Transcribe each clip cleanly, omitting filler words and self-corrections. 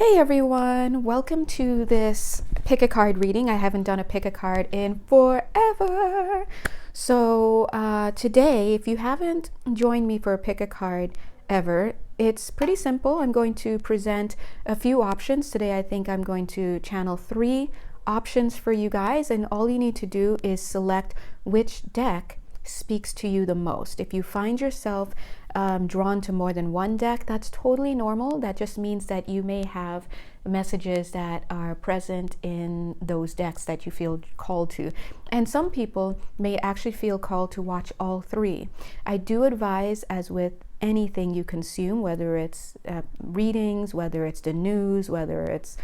Hey everyone, welcome to this pick a card reading. I haven't done a pick a card in forever. So today, if you haven't joined me for a pick a card ever, it's pretty simple. I'm going to present a few options. Today I think I'm going to channel 3 options for you guys, and all you need to do is select which deck speaks to you the most. If you find yourself drawn to more than one deck, that's totally normal. That just means that you may have messages that are present in those decks that you feel called to. And some people may actually feel called to watch all 3. I do advise, as with anything you consume, whether it's readings, whether it's the news, whether it's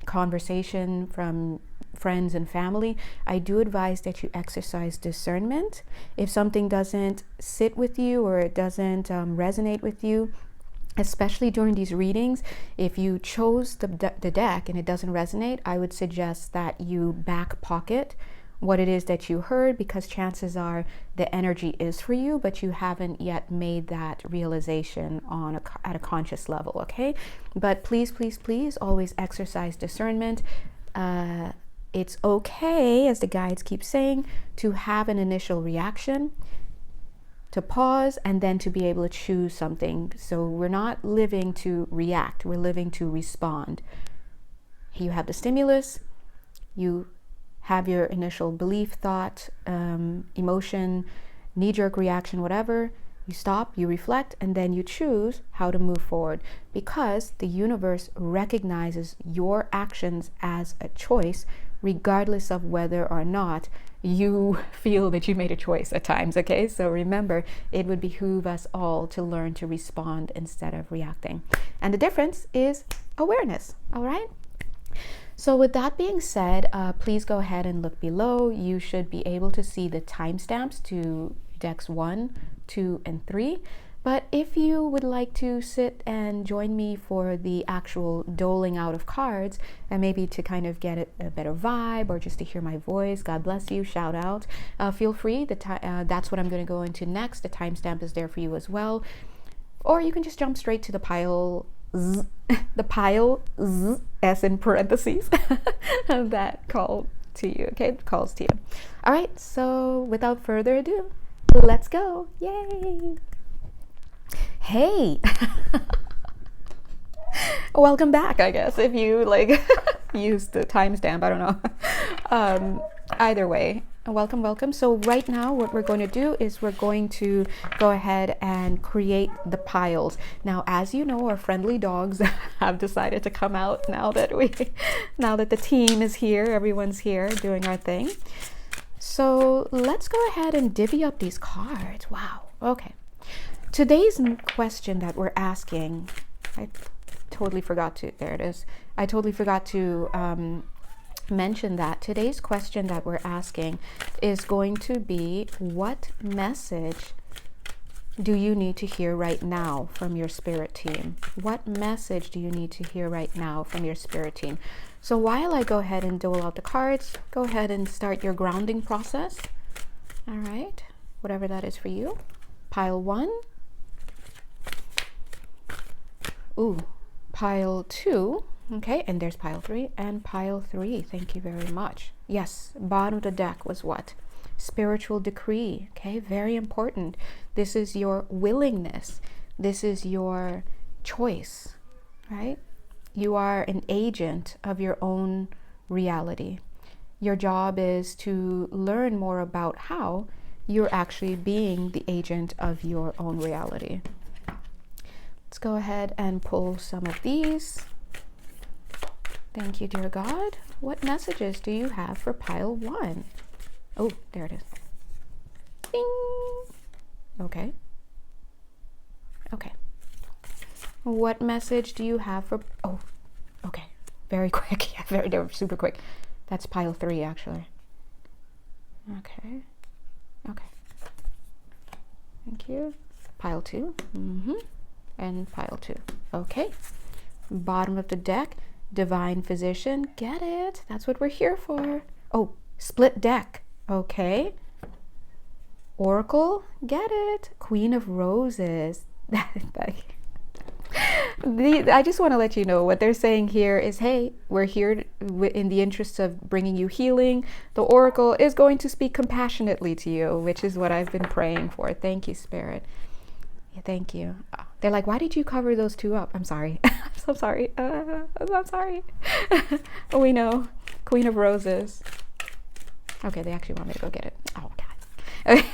conversation from friends and family, I do advise that you exercise discernment. If something doesn't sit with you or it doesn't resonate with you, especially during these readings, if you chose the deck and it doesn't resonate, I would suggest that you back pocket what it is that you heard, because chances are the energy is for you, but you haven't yet made that realization at a conscious level, okay? But please, please, please always exercise discernment. It's okay, as the guides keep saying, to have an initial reaction, to pause, and then to be able to choose something. So we're not living to react, we're living to respond. You have the stimulus, you have your initial belief, thought, emotion, knee-jerk reaction, whatever. You stop, you reflect, and then you choose how to move forward, because the universe recognizes your actions as a choice, regardless of whether or not you feel that you made a choice at times, okay? So remember, it would behoove us all to learn to respond instead of reacting. And the difference is awareness, all right? So with that being said, please go ahead and look below. You should be able to see the timestamps to decks 1, 2, and 3. But if you would like to sit and join me for the actual doling out of cards, and maybe to kind of get a better vibe, or just to hear my voice, God bless you, shout out, feel free. That's what I'm going to go into next. The timestamp is there for you as well. Or you can just jump straight to the pile S in parentheses, that call to you, okay? Calls to you. All right, so without further ado, let's go. Yay. Hey. Welcome back, I guess, if you use the timestamp, I don't know. Either way, welcome. So right now what we're going to do is we're going to go ahead and create the piles. Now, as you know, our friendly dogs have decided to come out now that the team is here, everyone's here doing our thing. So let's go ahead and divvy up these cards. Wow. Okay. Today's question that we're asking, I totally forgot to mention that today's question that we're asking is going to be, what message do you need to hear right now from your spirit team? What message do you need to hear right now from your spirit team? So while I go ahead and dole out the cards, go ahead and start your grounding process. All right, whatever that is for you. Pile 1. Ooh, pile 2. Okay, and there's pile 3 and pile 3. Thank you very much. Yes, bottom of the deck was what? Spiritual decree. Okay, very important. This is your willingness. This is your choice, right? You are an agent of your own reality. Your job is to learn more about how you're actually being the agent of your own reality. Let's go ahead and pull some of these. Thank you, dear God. What messages do you have for pile 1? Oh, there it is. Bing. Okay. What message do you have for... Oh, okay. Very quick. Yeah, they were super quick. That's pile 3, actually. Okay. Thank you. Pile 2. And pile 2. Okay. Bottom of the deck. Divine Physician. Get it? That's what we're here for. Oh, split deck. Okay. Oracle. Get it? Queen of Roses. I just want to let you know what they're saying here is, hey, we're here in the interest of bringing you healing. The oracle is going to speak compassionately to you, which is what I've been praying for. Thank you, Spirit. Yeah, thank you. They're like, why did you cover those two up? I'm sorry. I'm so sorry. I'm sorry. Oh, we know. Queen of Roses. Okay, they actually want me to go get it. Oh, God. Okay.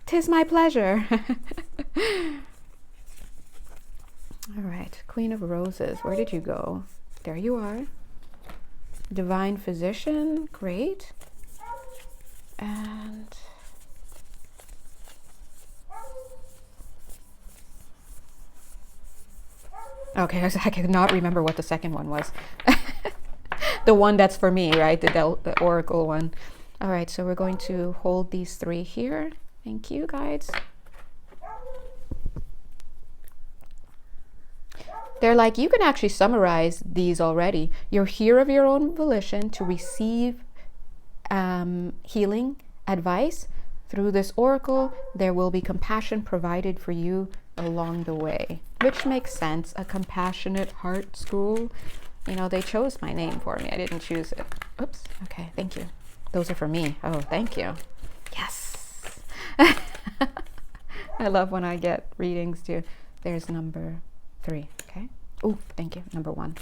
'Tis my pleasure. All right, Queen of Roses, where did you go? There you are. Divine Physician, great. And okay, I cannot remember what the second one was. The one that's for me, right? The Oracle one. All right, so we're going to hold these three here. Thank you, guides. They're like, you can actually summarize these already. You're here of your own volition to receive healing advice. Through this oracle, there will be compassion provided for you along the way, which makes sense. A compassionate heart school. You know, they chose my name for me. I didn't choose it. Oops. Okay, thank you. Those are for me. Oh, thank you. Yes. I love when I get readings too. There's number 3. Okay. Oh, thank you. Number 1.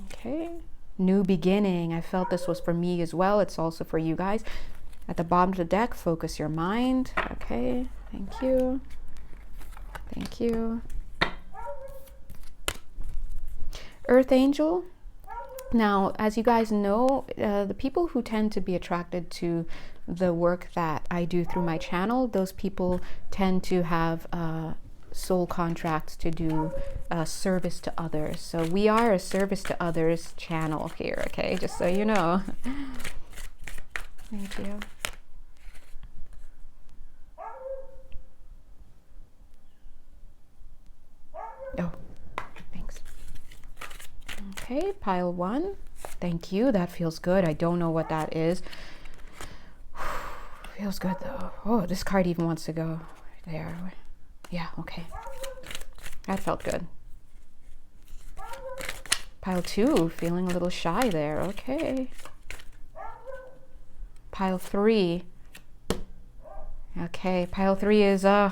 Okay. New beginning. I felt this was for me as well. It's also for you guys. At the bottom of the deck, focus your mind. Okay. Thank you. Thank you. Earth Angel. Now, as you guys know, the people who tend to be attracted to the work that I do through my channel, those people tend to have soul contracts to do service to others. So we are a service to others channel here, okay? Just so you know. Thank you. Oh, thanks. Okay, pile 1. Thank you. That feels good. I don't know what that is. Feels good though. Oh, this card even wants to go there. Yeah, okay. That felt good. Pile 2, feeling a little shy there. Okay. Pile 3. Okay, pile 3 is, I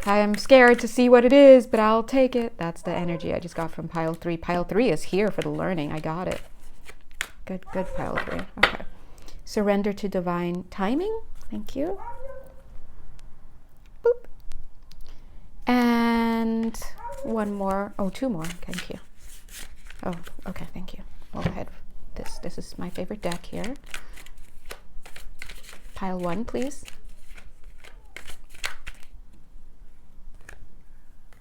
am scared to see what it is, but I'll take it. That's the energy I just got from pile 3. Pile 3 is here for the learning. I got it. Good, good, pile 3. Okay. Surrender to divine timing. Thank you. Boop. And one more. Oh, 2 more. Thank you. Oh, okay. Thank you. Go ahead. This is my favorite deck here. Pile 1, please.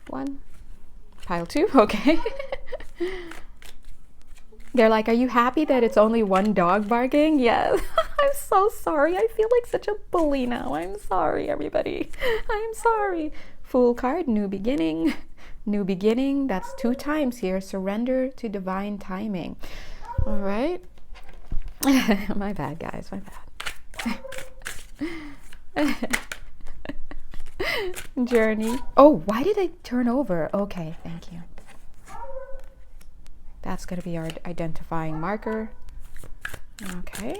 1. Pile 2. Okay. They're like, are you happy that it's only one dog barking? Yes. I'm so sorry. I feel like such a bully now. I'm sorry, everybody. I'm sorry. Fool card, new beginning. New beginning. That's 2 times here. Surrender to divine timing. All right. My bad, guys. My bad. Journey. Oh, why did I turn over? Okay, thank you. That's going to be our identifying marker. Okay.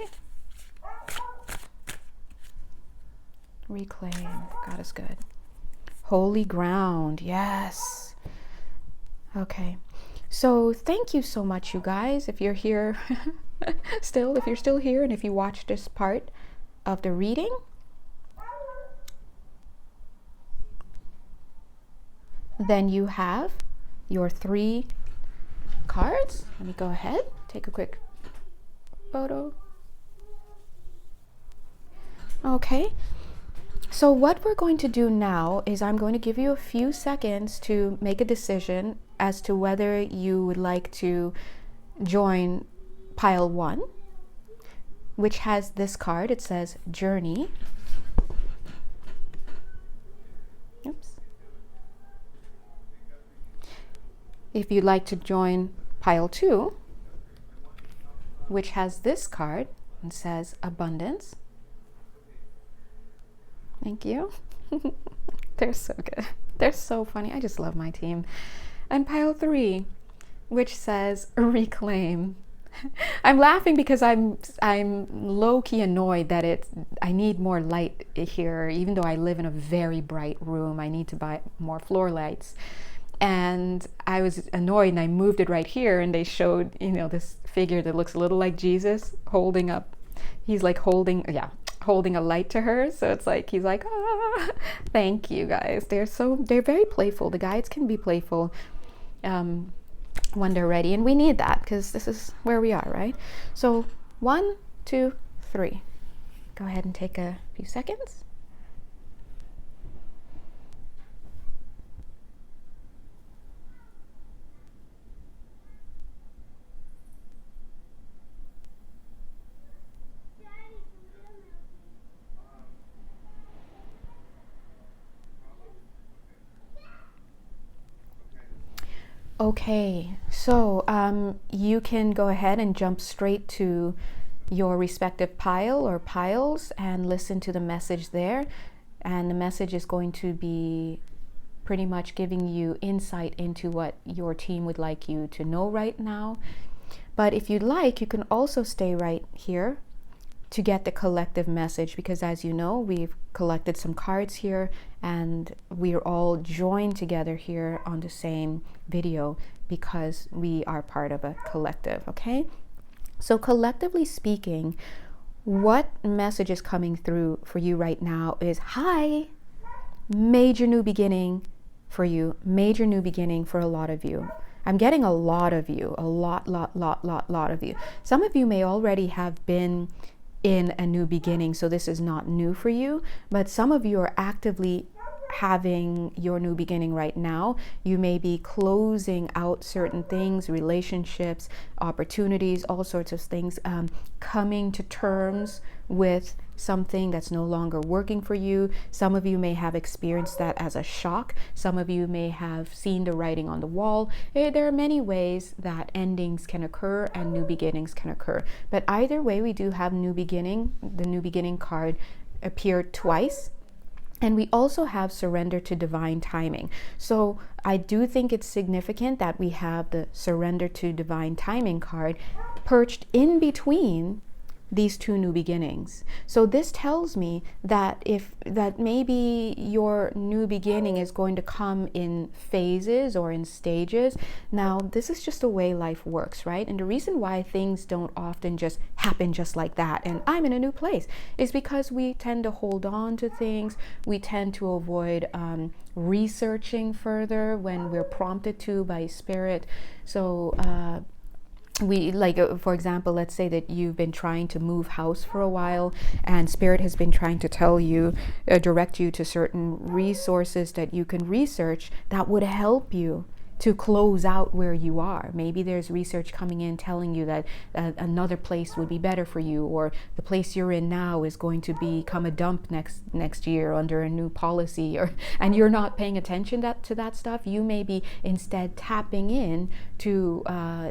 Reclaim. God is good. Holy ground. Yes. Okay. So thank you so much, you guys. If you're here still, if you're still here, and if you watched this part of the reading, then you have your 3 cards. Let me go ahead, take a quick photo. Okay, so what we're going to do now is I'm going to give you a few seconds to make a decision as to whether you would like to join pile 1, which has this card. It says Journey. Oops. If you'd like to join pile 2, which has this card and says Abundance. Thank you. They're so good. They're so funny. I just love my team. And pile 3, which says reclaim. I'm laughing because I'm low-key annoyed that I need more light here. Even though I live in a very bright room, I need to buy more floor lights. And I was annoyed, and I moved it right here, and they showed, this figure that looks a little like Jesus holding up. He's like holding a light to her. So it's like he's like, ah. Thank you guys. They're very playful. The guides can be playful. When they're ready, and we need that because this is where we are, right? So 1, 2, 3. Go ahead and take a few seconds. Okay, so you can go ahead and jump straight to your respective pile or piles and listen to the message there. And the message is going to be pretty much giving you insight into what your team would like you to know right now. But if you'd like, you can also stay right here to get the collective message, because as you know, we've collected some cards here and we're all joined together here on the same video because we are part of a collective, okay? So collectively speaking, what message is coming through for you right now is, hi, major new beginning for you, major new beginning for a lot of you. I'm getting a lot of you, a lot of you. Some of you may already have been in a new beginning, so this is not new for you, but some of you are actively having your new beginning right now. You may be closing out certain things, relationships, opportunities, all sorts of things, coming to terms with something that's no longer working for you. Some of you may have experienced that as a shock. Some of you may have seen the writing on the wall. There are many ways that endings can occur and new beginnings can occur. But either way, we do have new beginning. The new beginning card appeared twice. And we also have surrender to divine timing. So I do think it's significant that we have the surrender to divine timing card perched in between these two new beginnings. So this tells me that maybe your new beginning is going to come in phases or in stages. Now, this is just the way life works, right? And the reason why things don't often just happen just like that, and I'm in a new place, is because we tend to hold on to things. We tend to avoid researching further when we're prompted to by spirit. So for example, let's say that you've been trying to move house for a while and spirit has been trying to tell you, direct you to certain resources that you can research that would help you to close out where you are. Maybe there's research coming in telling you that another place would be better for you, or the place you're in now is going to become a dump next year under a new policy, and you're not paying attention to that stuff. You may be instead tapping in to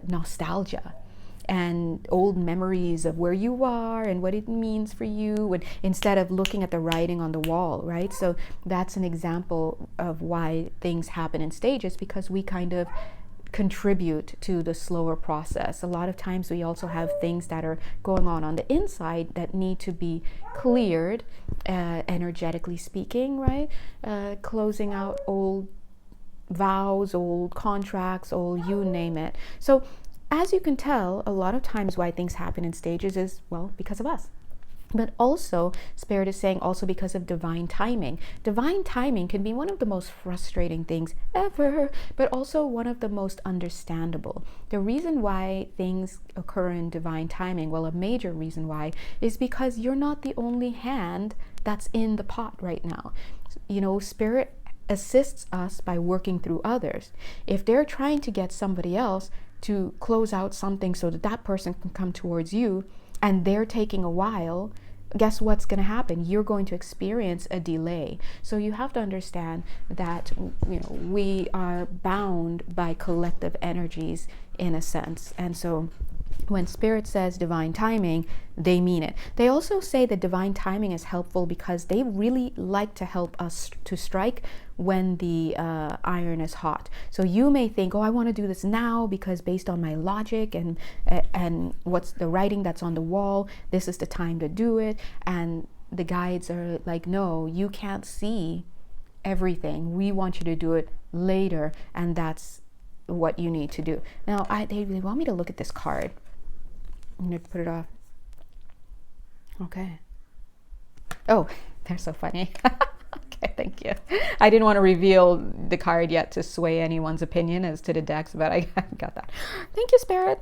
nostalgia and old memories of where you are and what it means for you, and instead of looking at the writing on the wall, right? So that's an example of why things happen in stages, because we kind of contribute to the slower process. A lot of times we also have things that are going on the inside that need to be cleared, energetically speaking, right? Closing out old vows, old contracts, old you name it. So as you can tell, a lot of times why things happen in stages is, well, because of us. But also, Spirit is saying also because of divine timing. Divine timing can be one of the most frustrating things ever, but also one of the most understandable. The reason why things occur in divine timing, well, a major reason why, is because you're not the only hand that's in the pot right now. You know, Spirit assists us by working through others. If they're trying to get somebody else to close out something so that person can come towards you, and they're taking a while, guess what's going to happen? You're going to experience a delay. So you have to understand that, you know, we are bound by collective energies in a sense. And so when Spirit says divine timing, they mean it. They also say that divine timing is helpful because they really like to help us to strike when the iron is hot. So you may think, oh, I want to do this now because based on my logic and what's the writing that's on the wall, this is the time to do it. And the guides are like, no, you can't see everything. We want you to do it later, and that's what you need to do. Now, they want me to look at this card. I'm going to put it off. Okay. Oh, they're so funny. Okay, thank you. I didn't want to reveal the card yet to sway anyone's opinion as to the decks, but I got that. Thank you, Spirit.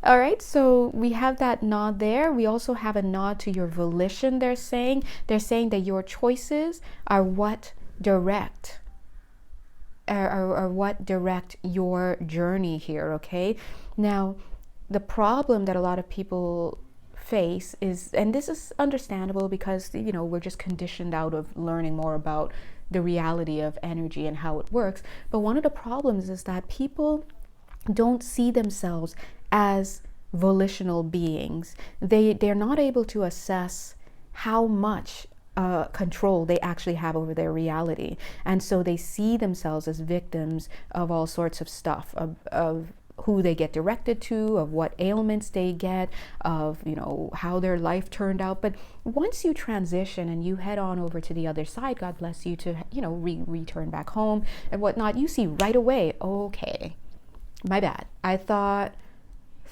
All right, so we have that nod there. We also have a nod to your volition, they're saying. They're saying that your choices are what direct your journey here, okay? Now, the problem that a lot of people face is, and this is understandable because, you know, we're just conditioned out of learning more about the reality of energy and how it works. But one of the problems is that people don't see themselves as volitional beings. They're not able to assess how much control they actually have over their reality, and so they see themselves as victims of all sorts of stuff, of who they get directed to, of what ailments they get, of, you know, how their life turned out. But once you transition and you head on over to the other side, God bless you, to, you know, return back home and whatnot, you see right away, okay, my bad. I thought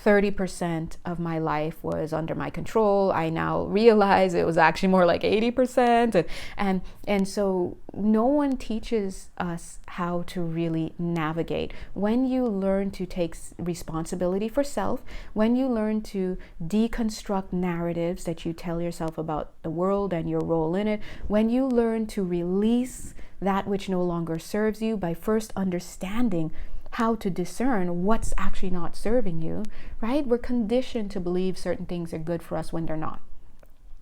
30% of my life was under my control. I now realize it was actually more like 80%. And so no one teaches us how to really navigate. When you learn to take responsibility for self, when you learn to deconstruct narratives that you tell yourself about the world and your role in it, when you learn to release that which no longer serves you by first understanding how to discern what's actually not serving you, right? We're conditioned to believe certain things are good for us when they're not.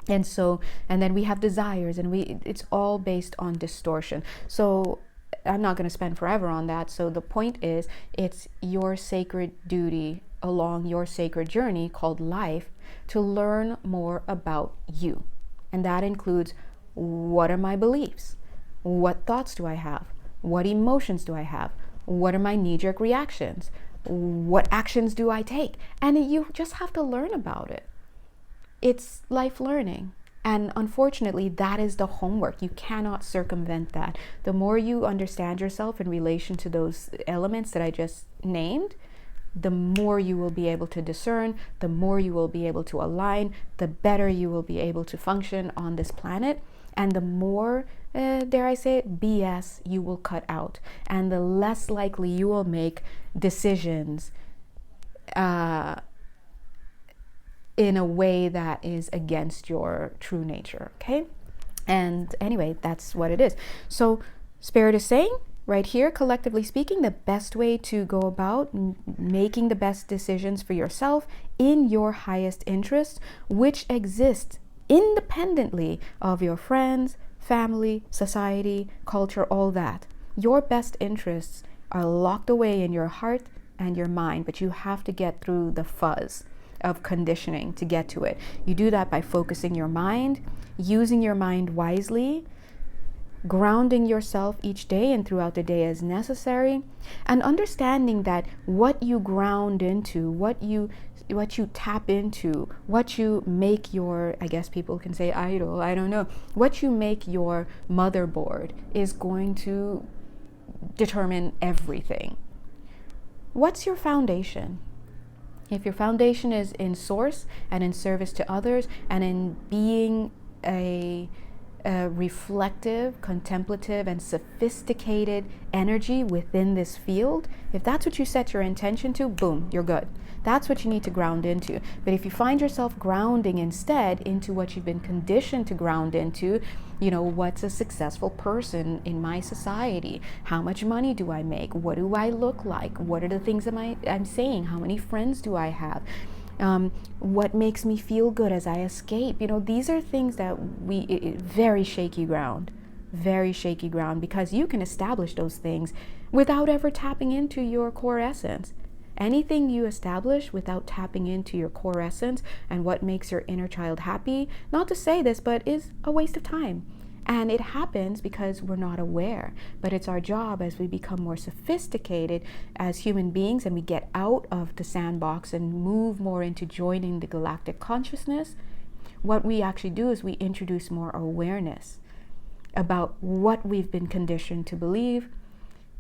And so, and then we have desires, and it's all based on distortion. So I'm not going to spend forever on that. So the point is, it's your sacred duty along your sacred journey called life to learn more about you. And that includes, what are my beliefs? What thoughts do I have? What emotions do I have? What are my knee-jerk reactions? What actions do I take? And you just have to learn about it. It's life learning. And unfortunately, that is the homework. You cannot circumvent that. The more you understand yourself in relation to those elements that I just named, the more you will be able to discern, the more you will be able to align, the better you will be able to function on this planet. And the more, dare I say it, BS you will cut out, and the less likely you will make decisions in a way that is against your true nature, okay? And anyway, that's what it is. So Spirit is saying right here, collectively speaking, the best way to go about making the best decisions for yourself in your highest interest, which exists independently of your friends, family, society, culture, all that. Your best interests are locked away in your heart and your mind, but you have to get through the fuzz of conditioning to get to it. You do that by focusing your mind, using your mind wisely, grounding yourself each day and throughout the day as necessary, and understanding that what you ground into, what you tap into, what you make your, I guess people can say idol, I don't know, what you make your motherboard is going to determine everything. What's your foundation? If your foundation is in source and in service to others and in being a reflective, contemplative, and sophisticated energy within this field, if that's what you set your intention to, boom, you're good. That's what you need to ground into. But if you find yourself grounding instead into what you've been conditioned to ground into, you know, what's a successful person in my society? How much money do I make? What do I look like? What are the things I'm saying? How many friends do I have? What makes me feel good as I escape? You know, these are things that very shaky ground, because you can establish those things without ever tapping into your core essence. Anything you establish without tapping into your core essence and what makes your inner child happy, not to say this, but is a waste of time. And it happens because we're not aware. But it's our job as we become more sophisticated as human beings and we get out of the sandbox and move more into joining the galactic consciousness. What we actually do is we introduce more awareness about what we've been conditioned to believe.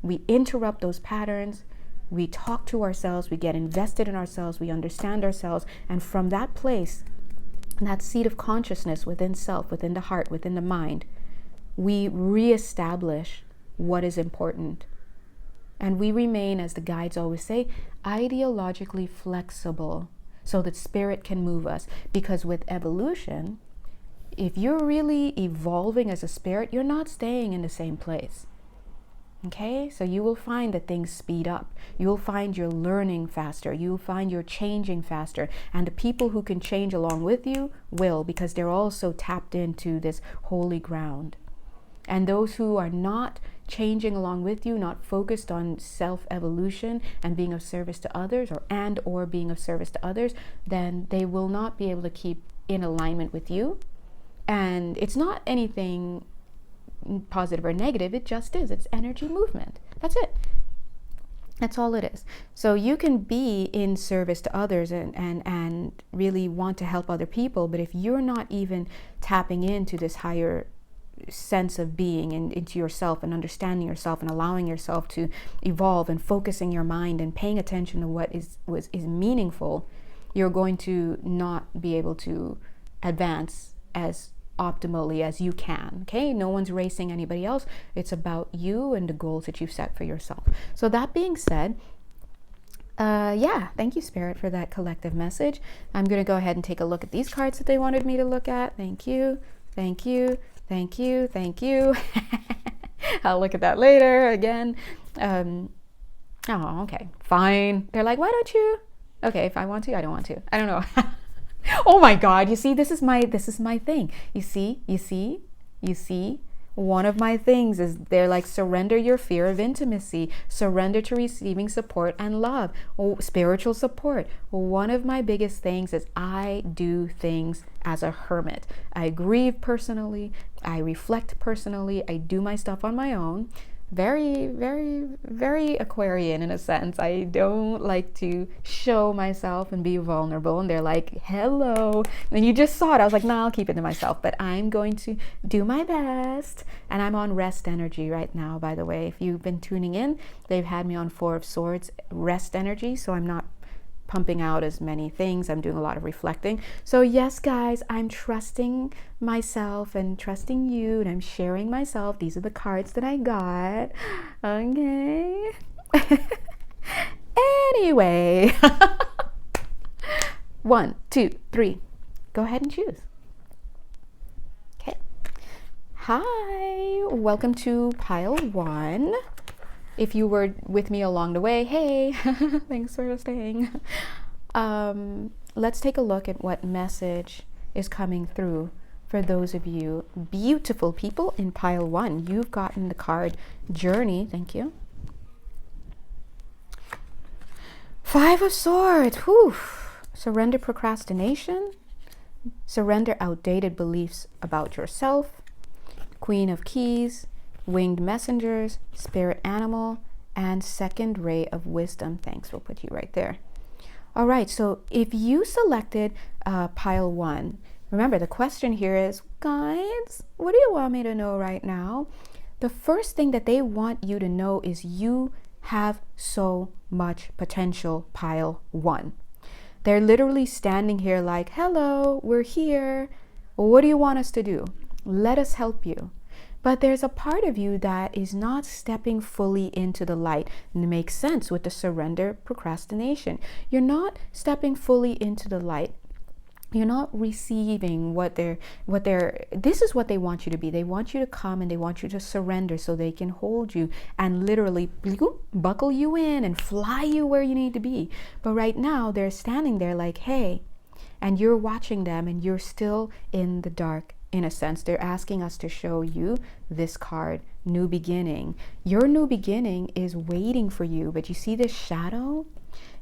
We interrupt those patterns. We talk to ourselves. We get invested in ourselves. We understand ourselves. And from that place, that seat of consciousness within self, within the heart, within the mind, we reestablish what is important. And we remain, as the guides always say, ideologically flexible so that spirit can move us. Because with evolution, if you're really evolving as a spirit, you're not staying in the same place. Okay, so you will find that things speed up. You'll find you're learning faster. You'll find you're changing faster. And the people who can change along with you will, because they're also tapped into this holy ground. And those who are not changing along with you, not focused on self-evolution and being of service to others, or being of service to others, then they will not be able to keep in alignment with you. And it's not anything positive or negative, it just is. It's energy movement. That's it. That's all it is. So you can be in service to others and really want to help other people, but if you're not even tapping into this higher sense of being and into yourself and understanding yourself and allowing yourself to evolve and focusing your mind and paying attention to what is meaningful, you're going to not be able to advance as optimally as you can. Okay, no one's racing anybody else. It's about you and the goals that you've set for yourself. So that being said, thank you, Spirit, for that collective message. I'm going to go ahead and take a look at these cards that they wanted me to look at. Thank you, thank you, thank you, thank you. I'll look at that later again. Okay, fine. They're like, why don't you? Okay, if I want to, I don't want to. I don't know. Oh my God, you see, this is my thing. You see, one of my things is they're like, surrender your fear of intimacy, surrender to receiving support and love, spiritual support. One of my biggest things is I do things as a hermit. I grieve personally, I reflect personally, I do my stuff on my own. Very, very, very Aquarian in a sense. I don't like to show myself and be vulnerable. And they're like, hello. And you just saw it. I was like, nah, I'll keep it to myself. But I'm going to do my best. And I'm on rest energy right now, by the way. If you've been tuning in, they've had me on Four of Swords, rest energy. So I'm not pumping out as many things. I'm doing a lot of reflecting. So yes, guys, I'm trusting myself and trusting you, and I'm sharing myself. These are the cards that I got. Okay. Anyway. 1, 2, 3. Go ahead and choose. Okay. Hi. Welcome to pile 1. If you were with me along the way, hey, thanks for staying. Let's take a look at what message is coming through for those of you beautiful people in pile 1. You've gotten the card Journey. Thank you. 5 of Swords. Whew. Surrender procrastination. Surrender outdated beliefs about yourself. Queen of Keys. Winged Messengers, Spirit Animal, and Second Ray of Wisdom. Thanks, we'll put you right there. All right, so if you selected pile 1, remember the question here is, guides, what do you want me to know right now? The first thing that they want you to know is you have so much potential, pile 1. They're literally standing here like, hello, we're here. What do you want us to do? Let us help you. But there's a part of you that is not stepping fully into the light. And it makes sense with the surrender procrastination. You're not stepping fully into the light. You're not receiving this is what they want you to be. They want you to come and they want you to surrender so they can hold you and literally buckle you in and fly you where you need to be. But right now they're standing there like, hey, and you're watching them and you're still in the dark. In a sense, they're asking us to show you this card new beginning. Your new beginning is waiting for you, but you see this shadow?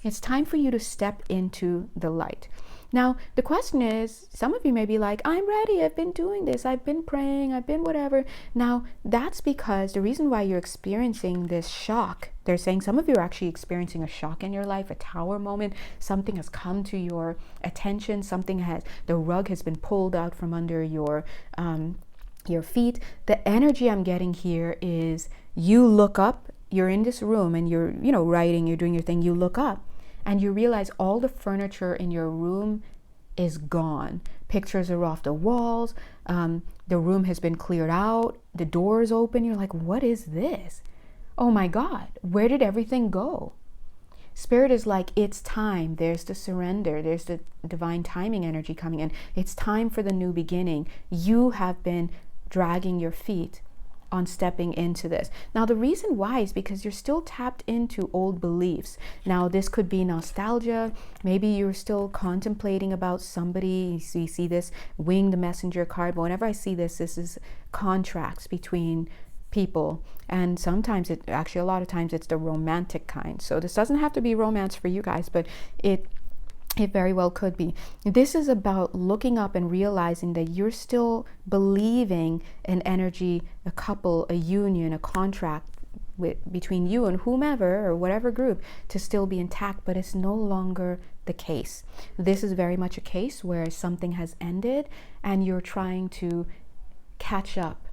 It's time for you to step into the light. Now, the question is, some of you may be like, I'm ready, I've been doing this, I've been praying, I've been whatever. Now, that's because the reason why you're experiencing this shock, they're saying some of you are actually experiencing a shock in your life, a tower moment. Something has come to your attention, the rug has been pulled out from under your feet. The energy I'm getting here is you look up, you're in this room and you're, writing, you're doing your thing, you look up and you realize all the furniture in your room is gone. Pictures are off the walls. The room has been cleared out. The door is open. You're like, what is this? Oh my God, where did everything go? Spirit is like, it's time. There's the surrender. There's the divine timing energy coming in. It's time for the new beginning. You have been dragging your feet on stepping into this. Now, the reason why is because you're still tapped into old beliefs. Now, this could be nostalgia. Maybe you're still contemplating about somebody. You see this wing the messenger card, but whenever I see this is contracts between people. And sometimes a lot of times it's the romantic kind. So this doesn't have to be romance for you guys, but it very well could be. This is about looking up and realizing that you're still believing an energy, a couple, a union, a contract between you and whomever or whatever group to still be intact, but it's no longer the case. This is very much a case where something has ended and you're trying to catch up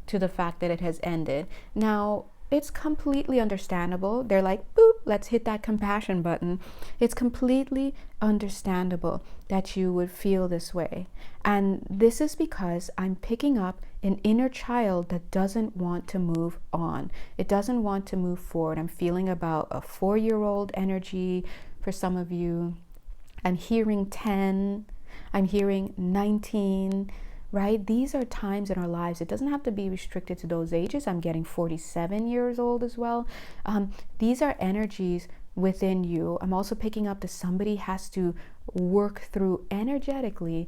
to the fact that it has ended. Now, it's completely understandable. They're like, boop, let's hit that compassion button. It's completely understandable that you would feel this way. And this is because I'm picking up an inner child that doesn't want to move on. It doesn't want to move forward. I'm feeling about a 4-year-old energy for some of you. I'm hearing 10. I'm hearing 19. Right? These are times in our lives. It doesn't have to be restricted to those ages. I'm getting 47 years old as well. These are energies within you. I'm also picking up that somebody has to work through energetically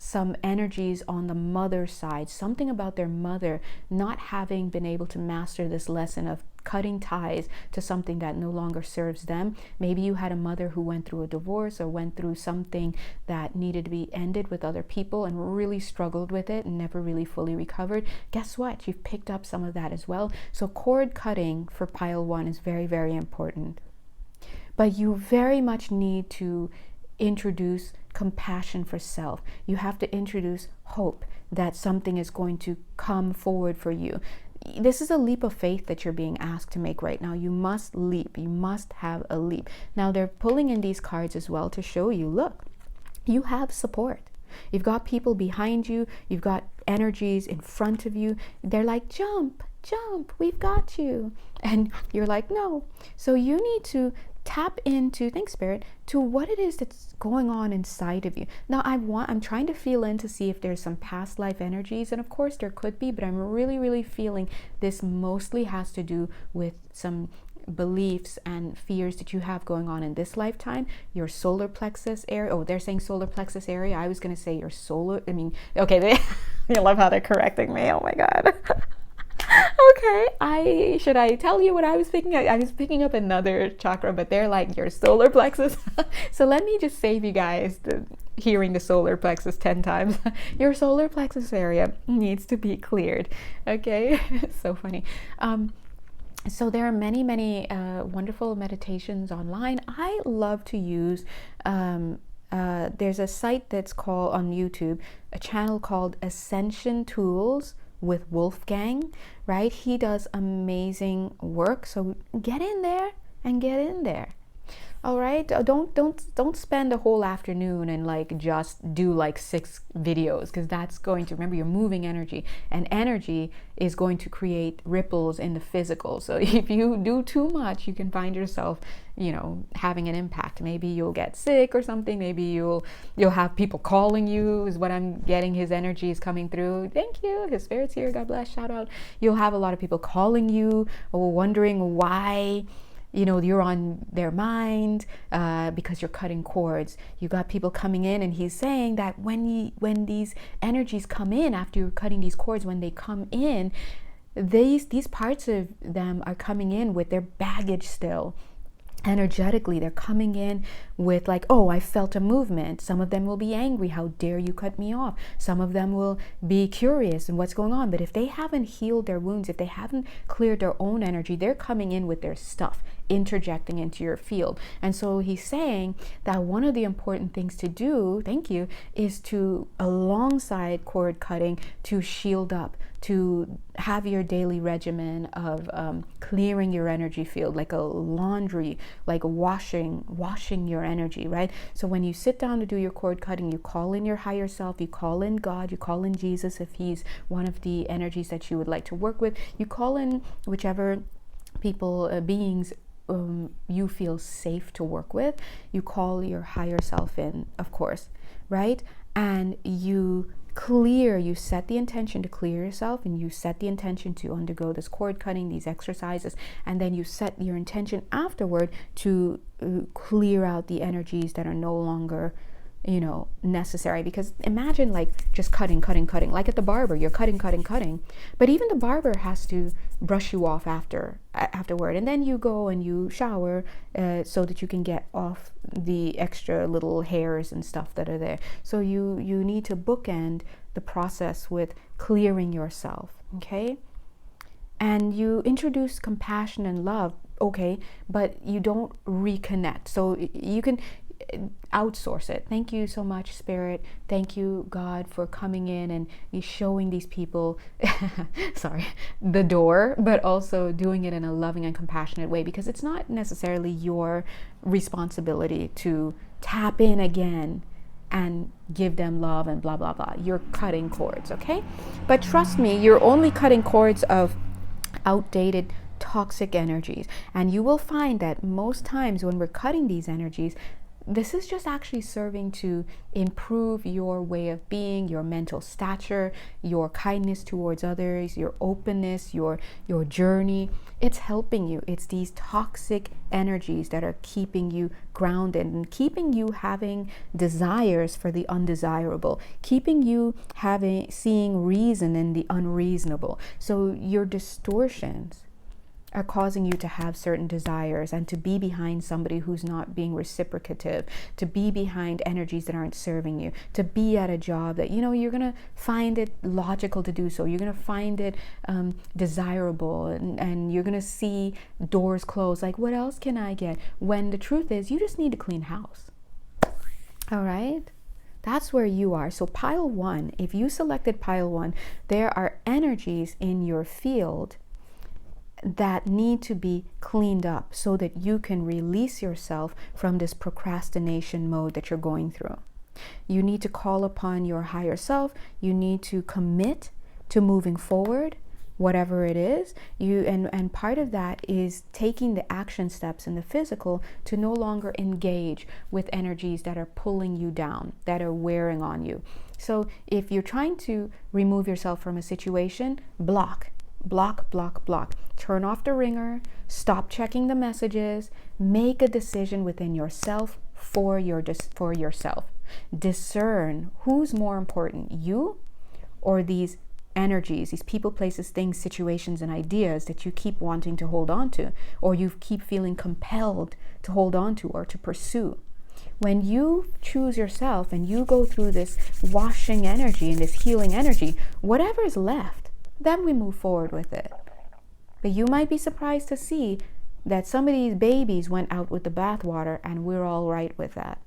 some energies on the mother side, something about their mother not having been able to master this lesson of cutting ties to something that no longer serves them. Maybe you had a mother who went through a divorce or went through something that needed to be ended with other people and really struggled with it and never really fully recovered. Guess what? You've picked up some of that as well. So cord cutting for pile 1 is very, very important. But you very much need to introduce compassion for self. You have to introduce hope that something is going to come forward for you. This is a leap of faith that you're being asked to make right now. You must leap. You must have a leap. Now, they're pulling in these cards as well to show you, look, you have support. You've got people behind you. You've got energies in front of you. They're like, jump, jump, we've got you. And you're like, no. So you need to tap into, thanks Spirit, to what it is that's going on inside of you. Now I'm trying to feel in to see if there's some past life energies, and of course there could be, but I'm really, really feeling this mostly has to do with some beliefs and fears that you have going on in this lifetime. Your solar plexus area. Oh, they're saying solar plexus area. I was going to say your solar, okay, I love how they're correcting me. Oh my God. Okay, should I tell you what I was picking up? I was picking up another chakra, but they're like your solar plexus. So let me just save you guys hearing the solar plexus 10 times. Your solar plexus area needs to be cleared. Okay, so funny. So there are many, many wonderful meditations online. I love to use there's a site that's called on YouTube, a channel called Ascension Tools with Wolfgang, right? He does amazing work. So get in there and get in there. All right, don't spend a whole afternoon and like just do like 6 videos, because that's going to, remember, you're moving energy, and energy is going to create ripples in the physical. So if you do too much, you can find yourself, having an impact. Maybe you'll get sick or something. Maybe you'll have people calling you, is what I'm getting. His energy is coming through. Thank you. His spirit's here. God bless. Shout out. You'll have a lot of people calling you or wondering why you're on their mind because you're cutting cords. You got people coming in, and he's saying that when these energies come in after you're cutting these cords, when they come in, these parts of them are coming in with their baggage still. Energetically, they're coming in with like, oh, I felt a movement. Some of them will be angry. How dare you cut me off? Some of them will be curious and what's going on. But if they haven't healed their wounds, if they haven't cleared their own energy, they're coming in with their stuff, interjecting into your field. And so he's saying that one of the important things to do, thank you, is to, alongside cord cutting, to shield up, to have your daily regimen of clearing your energy field, like a laundry, like washing your energy, right? So when you sit down to do your cord cutting, you call in your higher self, you call in God, you call in Jesus if he's one of the energies that you would like to work with. You call in whichever people, beings you feel safe to work with. You call your higher self in, of course, right? And you set the intention to clear yourself, and you set the intention to undergo this cord cutting, these exercises, and then you set your intention afterward to clear out the energies that are no longer necessary. Because imagine like just cutting, like at the barber, you're cutting, but even the barber has to brush you off afterward, and then you go and you shower so that you can get off the extra little hairs and stuff that are there. So you need to bookend the process with clearing yourself, okay? And you introduce compassion and love, okay, but you don't reconnect. So you can outsource it. Thank you so much, Spirit. Thank you, God, for coming in and showing these people the door, but also doing it in a loving and compassionate way, because it's not necessarily your responsibility to tap in again and give them love and blah blah blah. You're cutting cords, okay? But trust me, you're only cutting cords of outdated toxic energies, and you will find that most times when we're cutting these energies, this is just actually serving to improve your way of being, your mental stature, your kindness towards others, your openness, your journey. It's helping you. It's these toxic energies that are keeping you grounded and keeping you having desires for the undesirable, keeping you seeing reason in the unreasonable. So your distortions are causing you to have certain desires and to be behind somebody who's not being reciprocative, to be behind energies that aren't serving you, to be at a job that you're going to find it logical to do so, you're going to find it desirable, and you're going to see doors closed, like what else can I get, when the truth is you just need to clean house. All right, that's where you are. So pile 1, if you selected pile 1, there are energies in your field that need to be cleaned up so that you can release yourself from this procrastination mode that you're going through. You need to call upon your higher self. You need to commit to moving forward, whatever it is. And part of that is taking the action steps in the physical to no longer engage with energies that are pulling you down, that are wearing on you. So if you're trying to remove yourself from a situation, block. Turn off the ringer, stop checking the messages, make a decision within yourself for yourself. Discern who's more important, you or these energies, these people, places, things, situations, and ideas that you keep wanting to hold on to, or you keep feeling compelled to hold on to or to pursue. When you choose yourself and you go through this washing energy and this healing energy, whatever is left, then we move forward with it. But you might be surprised to see that some of these babies went out with the bathwater, and we're all right with that.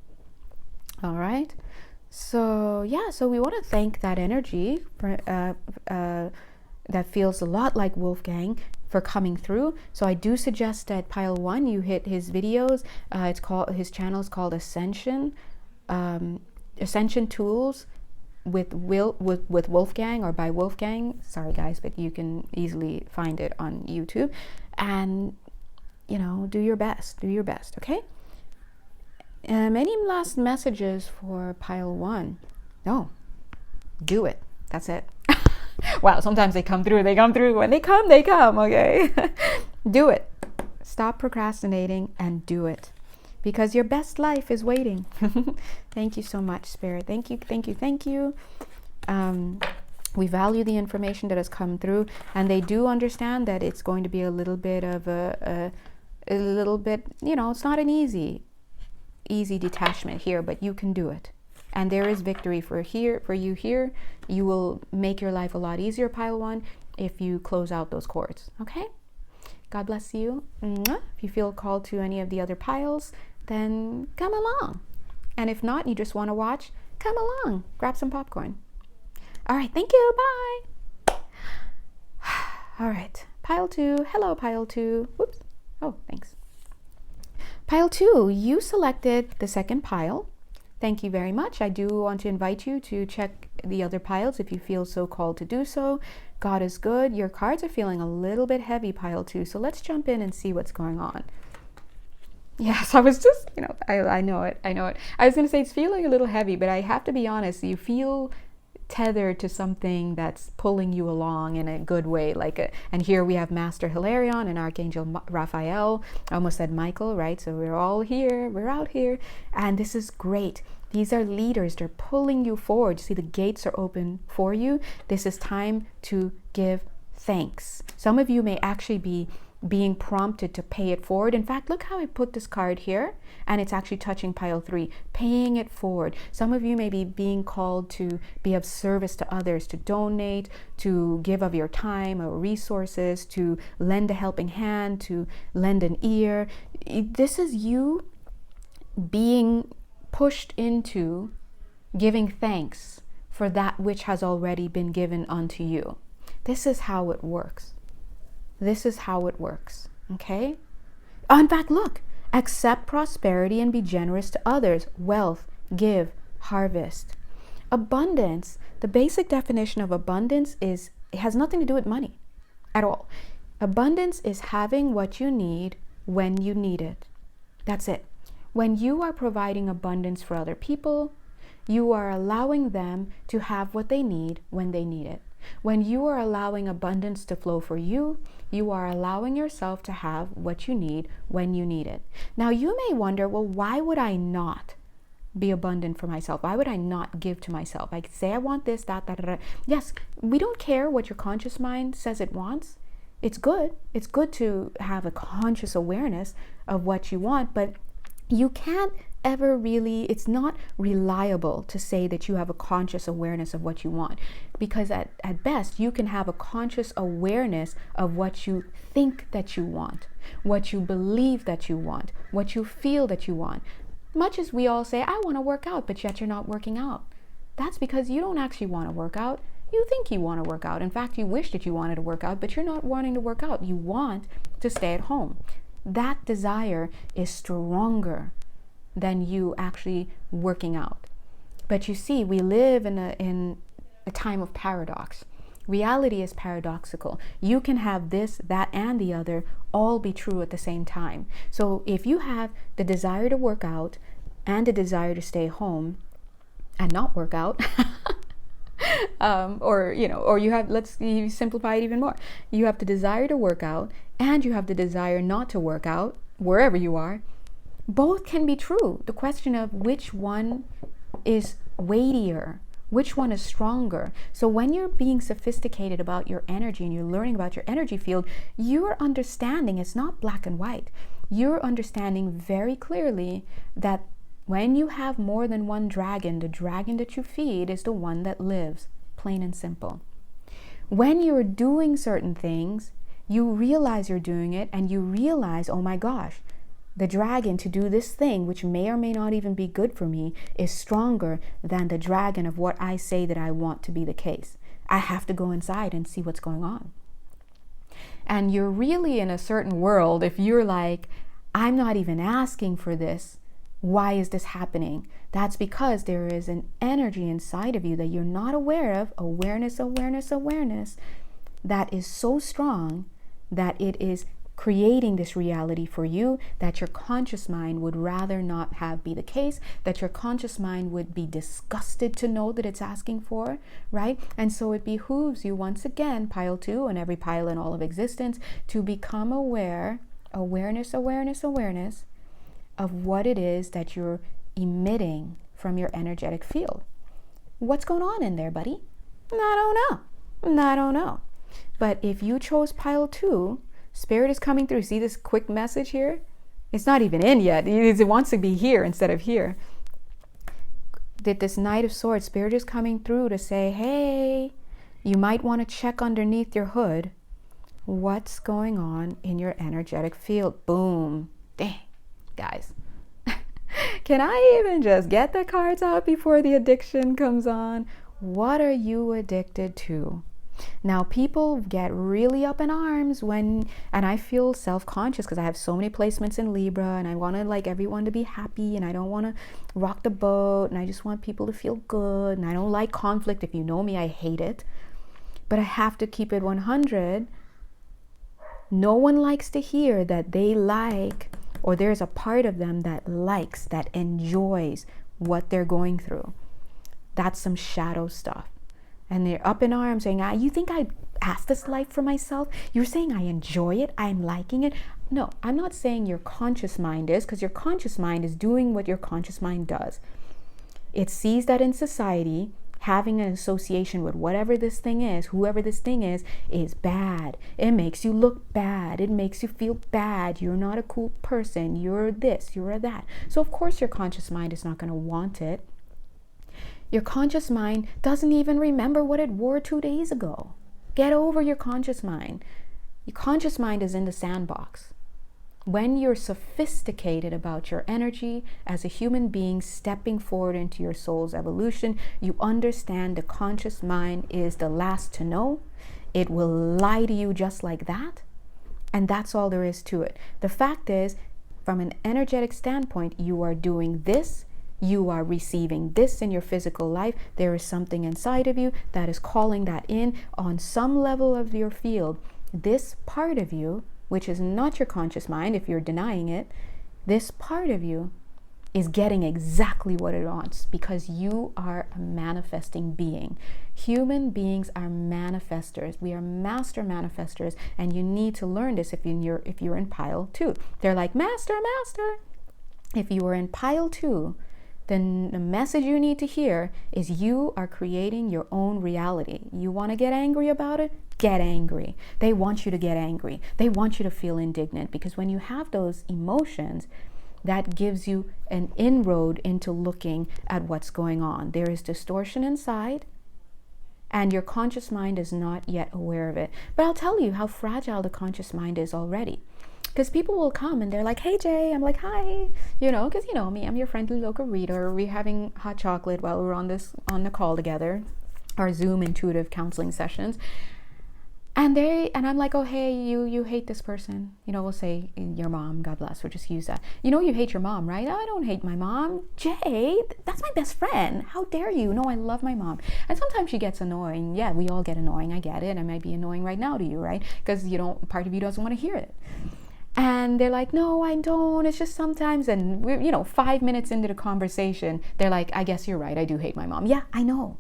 All right. So we want to thank that energy for, that feels a lot like Wolfgang, for coming through. So I do suggest that pile 1, you hit his videos. His channel is called Ascension Tools with Wolfgang, or by Wolfgang. Sorry guys, but you can easily find it on YouTube. And do your best, okay? Any last messages for pile 1? No, do it. That's it. Wow, sometimes they come through. When they come, okay? Do it. Stop procrastinating and do it, because your best life is waiting. Thank you so much, Spirit. Thank you. We value the information that has come through, and they do understand that it's going to be a little bit of a little bit, it's not an easy detachment here, but you can do it. And there is victory for you here. You will make your life a lot easier, pile 1, if you close out those cords. Okay? God bless you. Mwah. If you feel called to any of the other piles, then come along. And if not, you just want to watch, come along. Grab some popcorn. All right, thank you. Bye. All right, pile 2. Hello, pile 2. Whoops. Oh, thanks. Pile 2, you selected the second pile. Thank you very much. I do want to invite you to check the other piles if you feel so called to do so. God is good. Your cards are feeling a little bit heavy, pile 2. So let's jump in and see what's going on. Yes, I was just, I know it. I was going to say it's feeling a little heavy, but I have to be honest. You feel tethered to something that's pulling you along in a good way. And here we have Master Hilarion and Archangel Raphael. I almost said Michael, right? So we're all here. We're out here. And this is great. These are leaders. They're pulling you forward. See, the gates are open for you. This is time to give thanks. Some of you may actually be being prompted to pay it forward. In fact, look how I put this card here, and it's actually touching pile 3, paying it forward. Some of you may be being called to be of service to others, to donate, to give of your time or resources, to lend a helping hand, to lend an ear. This is you being pushed into giving thanks for that which has already been given unto you. This is how it works. This is how it works, okay? In fact, look, accept prosperity and be generous to others. Wealth, give, harvest. Abundance, the basic definition of abundance is, it has nothing to do with money at all. Abundance is having what you need when you need it. That's it. When you are providing abundance for other people, you are allowing them to have what they need when they need it. When you are allowing abundance to flow for you, you are allowing yourself to have what you need when you need it. Now, you may wonder, well, why would I not be abundant for myself? Why would I not give to myself? I say I want this, that. Yes, we don't care what your conscious mind says it wants. It's good. It's good to have a conscious awareness of what you want, but you can't ever really, it's not reliable to say that you have a conscious awareness of what you want, because at best you can have a conscious awareness of what you think that you want, what you believe that you want, what you feel that you want. Much as we all say, I want to work out, but yet you're not working out. That's because you don't actually want to work out. You think you want to work out. In fact, you wish that you wanted to work out, but you're not wanting to work out. You want to stay at home. That desire is stronger than you actually working out. But you see, we live in a time of paradox. Reality is paradoxical. You can have this, that, and the other all be true at the same time. So if you have the desire to work out and a desire to stay home and not work out, or you have, let's simplify it even more. You have the desire to work out and you have the desire not to work out, wherever you are. Both can be true. The question of which one is weightier, which one is stronger. So when you're being sophisticated about your energy and you're learning about your energy field, you're understanding it's not black and white. You're understanding very clearly that when you have more than one dragon, the dragon that you feed is the one that lives, plain and simple. When you're doing certain things, you realize you're doing it and you realize, oh my gosh, the dragon to do this thing, which may or may not even be good for me, is stronger than the dragon of what I say that I want to be the case. I have to go inside and see what's going on. And you're really in a certain world if you're like, I'm not even asking for this. Why is this happening? That's because there is an energy inside of you that you're not aware of, awareness, that is so strong that it is creating this reality for you that your conscious mind would rather not have be the case, that your conscious mind would be disgusted to know that it's asking for, right? And so it behooves you once again, pile 2 and every pile in all of existence, to become aware, awareness of what it is that you're emitting from your energetic field. What's going on in there, buddy? I don't know. But if you chose pile 2, Spirit is coming through. See this quick message here? It's not even in yet. It wants to be here instead of here. That this Knight of Swords, Spirit is coming through to say, hey, you might want to check underneath your hood what's going on in your energetic field. Boom. Dang, guys. Can I even just get the cards out before the addiction comes on? What are you addicted to? Now, people get really up in arms and I feel self-conscious because I have so many placements in Libra and I want to like everyone to be happy and I don't want to rock the boat and I just want people to feel good and I don't like conflict. If you know me, I hate it. But I have to keep it 100. No one likes to hear that they like, or there's a part of them that likes, that enjoys what they're going through. That's some shadow stuff. And they're up in arms saying, you think I asked this life for myself? You're saying I enjoy it? I'm liking it? No, I'm not saying your conscious mind is, because your conscious mind is doing what your conscious mind does. It sees that in society, having an association with whatever this thing is, whoever this thing is bad. It makes you look bad. It makes you feel bad. You're not a cool person. You're this, you're that. So of course your conscious mind is not going to want it. Your conscious mind doesn't even remember what it wore 2 days ago. Get over your conscious mind. Your conscious mind is in the sandbox. When you're sophisticated about your energy as a human being stepping forward into your soul's evolution, you understand the conscious mind is the last to know. It will lie to you just like that. And that's all there is to it. The fact is, from an energetic standpoint, you are doing this. You are receiving this in your physical life. There is something inside of you that is calling that in on some level of your field. This part of you, which is not your conscious mind, if you're denying it, this part of you is getting exactly what it wants because you are a manifesting being. Human beings are manifestors. We are master manifestors, and you need to learn this if you're in pile 2. They're like, master. If you are in pile 2, then the message you need to hear is you are creating your own reality. You want to get angry about it? Get angry. They want you to get angry. They want you to feel indignant because when you have those emotions, that gives you an inroad into looking at what's going on. There is distortion inside, and your conscious mind is not yet aware of it. But I'll tell you how fragile the conscious mind is already. Because people will come and they're like, hey Jay, I'm like, hi, because you know me, I'm your friendly local reader. We're having hot chocolate while we're on the call together, our Zoom intuitive counseling sessions. And I'm like, oh, hey, you hate this person. We'll say your mom, God bless, we'll just use that. You hate your mom, right? I don't hate my mom. Jay, that's my best friend. How dare you? No, I love my mom. And sometimes she gets annoying. Yeah, we all get annoying. I get it. I might be annoying right now to you, right? Because, part of you doesn't want to hear it. And they're like, no, I don't. It's just sometimes. And we're, 5 minutes into the conversation, they're like, I guess you're right. I do hate my mom. Yeah, I know.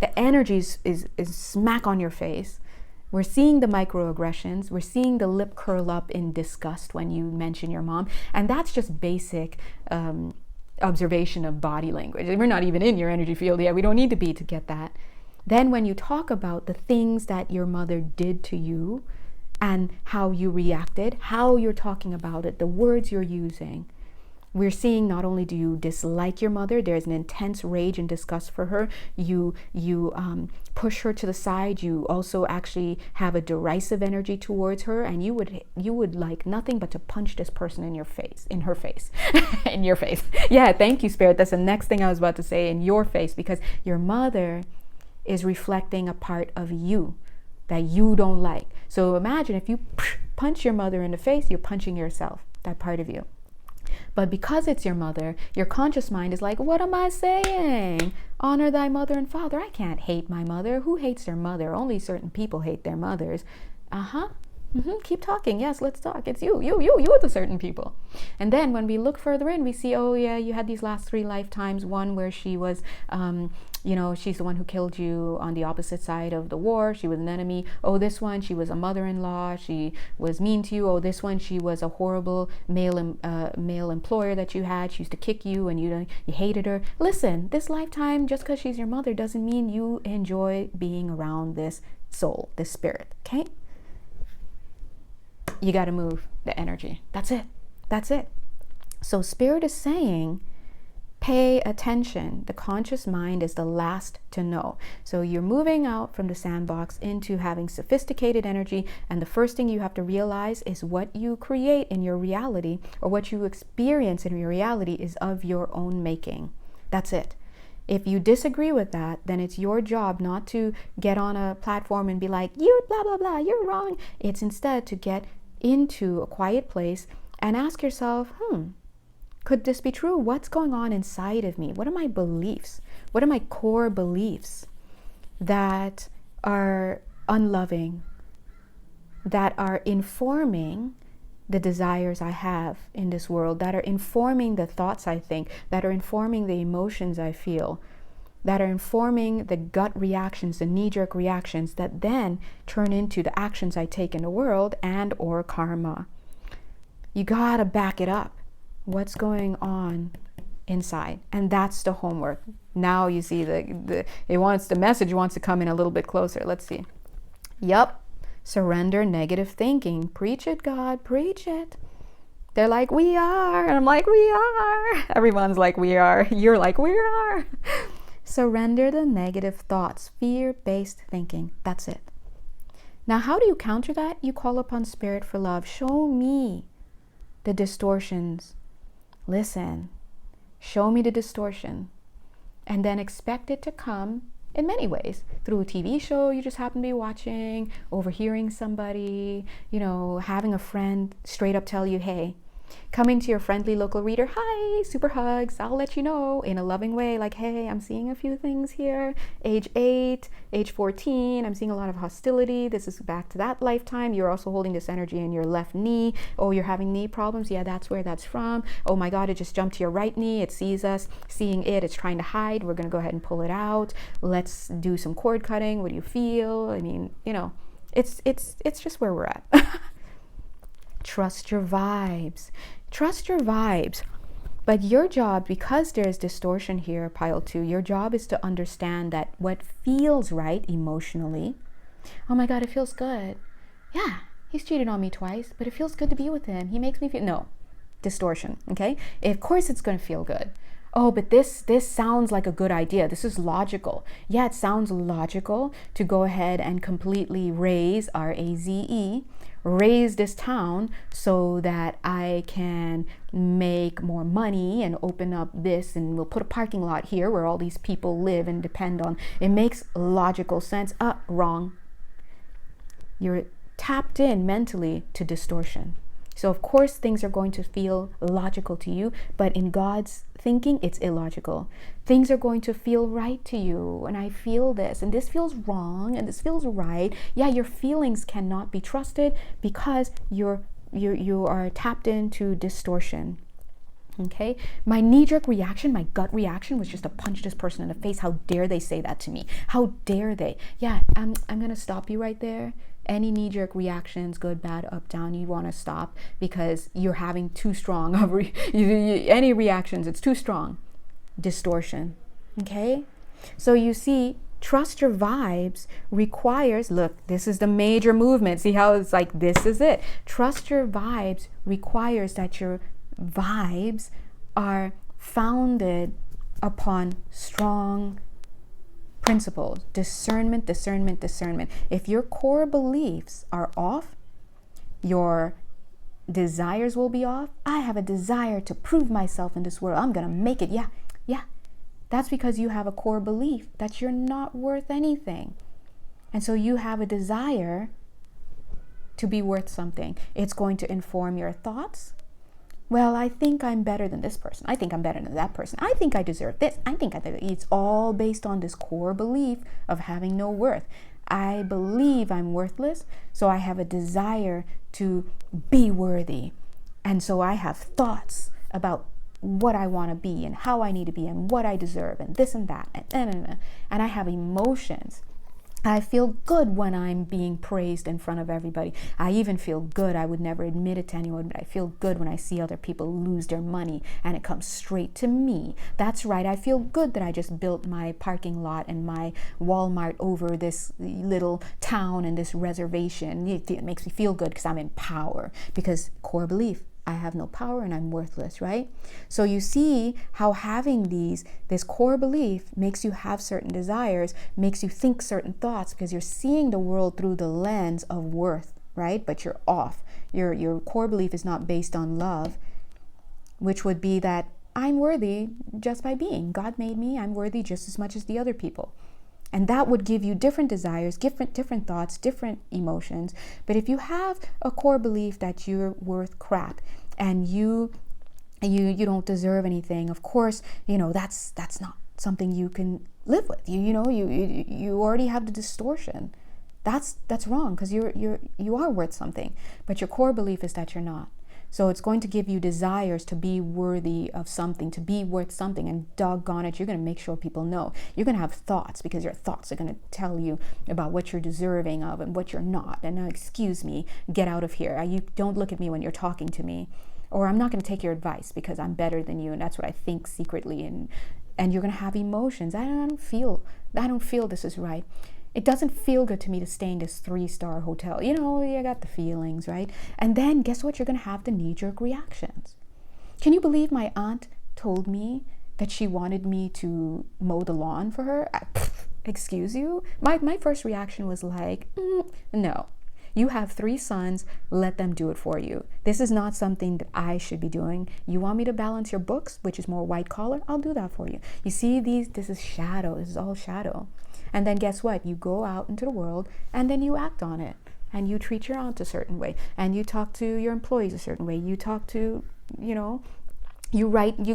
The energy is smack on your face. We're seeing the microaggressions. We're seeing the lip curl up in disgust when you mention your mom. And that's just basic observation of body language. We're not even in your energy field yet. We don't need to be to get that. Then when you talk about the things that your mother did to you and how you reacted, how you're talking about it, the words you're using, we're seeing not only do you dislike your mother, there's an intense rage and disgust for her. You push her to the side. You also actually have a derisive energy towards her, and you would like nothing but to punch this person in her face, in your face. Yeah, thank you, Spirit. That's the next thing I was about to say, in your face, because your mother is reflecting a part of you that you don't like. So imagine if you punch your mother in the face, you're punching yourself, that part of you. But because it's your mother, your conscious mind is like, what am I saying? Honor thy mother and father. I can't hate my mother. Who hates their mother? Only certain people hate their mothers. Keep talking. Yes, let's talk. It's you with certain people. And then when we look further in, we see, oh yeah, you had these last 3 lifetimes. One where she was, she's the one who killed you on the opposite side of the war. She was an enemy. Oh, this one, she was a mother-in-law. She was mean to you. Oh, this one, she was a horrible male employer that you had. She used to kick you and you hated her. Listen, this lifetime, just because she's your mother doesn't mean you enjoy being around this soul, this spirit, okay? You got to move the energy. That's it. So spirit is saying, pay attention. The conscious mind is the last to know. So you're moving out from the sandbox into having sophisticated energy. And the first thing you have to realize is what you create in your reality, or what you experience in your reality, is of your own making. That's it. If you disagree with that, then it's your job not to get on a platform and be like, you're blah, blah, blah, you're wrong. It's instead to get into a quiet place and ask yourself, could this be true? What's going on inside of me? What are my beliefs? What are my core beliefs that are unloving, that are informing the desires I have in this world, that are informing the thoughts I think, that are informing the emotions I feel, that are informing the gut reactions, the knee-jerk reactions that then turn into the actions I take in the world and or karma. You gotta back it up. What's going on inside? And that's the homework. Now you see the message wants to come in a little bit closer. Let's see. Yup. Surrender negative thinking. Preach it, God. Preach it. They're like, we are. And I'm like, we are. Everyone's like, we are. You're like, we are. Surrender the negative thoughts, fear-based thinking. That's it. Now, how do you counter that? You call upon spirit for love. Show me the distortions. Listen, show me the distortion. And then expect it to come in many ways. Through a TV show you just happen to be watching, overhearing somebody, having a friend straight up tell you, hey, coming to your friendly local reader, hi, super hugs, I'll let you know in a loving way, like, hey, I'm seeing a few things here. Age 8, age 14, I'm seeing a lot of hostility. This is back to that lifetime. You're also holding this energy in your left knee. Oh, you're having knee problems. Yeah, that's where that's from. Oh my God, it just jumped to your right knee. It sees us. Seeing it, it's trying to hide. We're going to go ahead and pull it out. Let's do some cord cutting. What do you feel? I mean, it's just where we're at. Trust your vibes. Trust your vibes. But your job, because there's distortion here, pile 2, your job is to understand that what feels right emotionally, oh my God, it feels good. Yeah, he's cheated on me twice, but it feels good to be with him. He makes me feel, no, distortion, okay? Of course it's going to feel good. Oh, but this sounds like a good idea. This is logical. Yeah, it sounds logical to go ahead and completely raze, R-A-Z-E, raise this town so that I can make more money and open up this, and we'll put a parking lot here where all these people live and depend on. It makes logical sense. Wrong. You're tapped in mentally to distortion. So of course things are going to feel logical to you, but in God's thinking, it's illogical. Things are going to feel right to you, and I feel this, and this feels wrong, and this feels right. Yeah, your feelings cannot be trusted because you are tapped into distortion. Okay, my knee-jerk reaction, my gut reaction was just to punch this person in the face. How dare they say that to me? How dare they? Yeah, I'm gonna stop you right there. Any knee-jerk reactions, good, bad, up, down, you want to stop because you're having too strong of any reactions. It's too strong. Distortion. Okay, so you see, trust your vibes requires, look, this is the major movement. See how it's like, this is it. Trust your vibes requires that your vibes are founded upon strong principles. Discernment. If your core beliefs are off, your desires will be off. I have a desire to prove myself in this world. I'm gonna make it. Yeah. That's because you have a core belief that you're not worth anything. And so you have a desire to be worth something. It's going to inform your thoughts. Well, I think I'm better than this person. I think I'm better than that person. I think I deserve this. It's all based on this core belief of having no worth. I believe I'm worthless, so I have a desire to be worthy. And so I have thoughts about what I want to be and how I need to be and what I deserve and this and that. And I have emotions. I feel good when I'm being praised in front of everybody. I even feel good. I would never admit it to anyone, but I feel good when I see other people lose their money and it comes straight to me. That's right. I feel good that I just built my parking lot and my Walmart over this little town and this reservation. It makes me feel good because I'm in power, because core belief, I have no power and I'm worthless, right? So you see how having this core belief makes you have certain desires, makes you think certain thoughts, because you're seeing the world through the lens of worth, right? But you're off. Your core belief is not based on love, which would be that I'm worthy just by being. God made me. I'm worthy just as much as the other people. And that would give you different desires, different thoughts, different emotions. But if you have a core belief that you're worth crap and you don't deserve anything, of course, that's not something you can live with. You already have the distortion. That's wrong, because you are worth something, but your core belief is that you're not. So it's going to give you desires to be worthy of something, to be worth something, and doggone it, you're going to make sure people know. You're going to have thoughts, because your thoughts are going to tell you about what you're deserving of and what you're not. And excuse me, get out of here. You don't look at me when you're talking to me, or I'm not going to take your advice because I'm better than you, and that's what I think secretly. And you're going to have emotions. I don't feel this is right. It doesn't feel good to me to stay in this 3-star hotel. You got the feelings, right? And then guess what? You're going to have the knee-jerk reactions. Can you believe my aunt told me that she wanted me to mow the lawn for her? Excuse you? My first reaction was like, no. You have 3 sons, let them do it for you. This is not something that I should be doing. You want me to balance your books, which is more white collar? I'll do that for you. You see, this is shadow. This is all shadow. And then guess what? You go out into the world and then you act on it. And you treat your aunt a certain way. And you talk to your employees a certain way. You talk to, you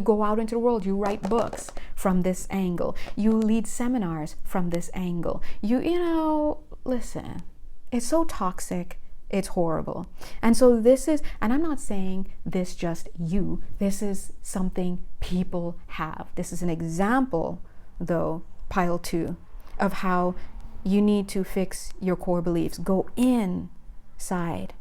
go out into the world, you write books from this angle. You lead seminars from this angle. Listen, it's so toxic. It's horrible. And so and I'm not saying this just you. This is something people have. This is an example, though, pile 2, of how you need to fix your core beliefs. Go inside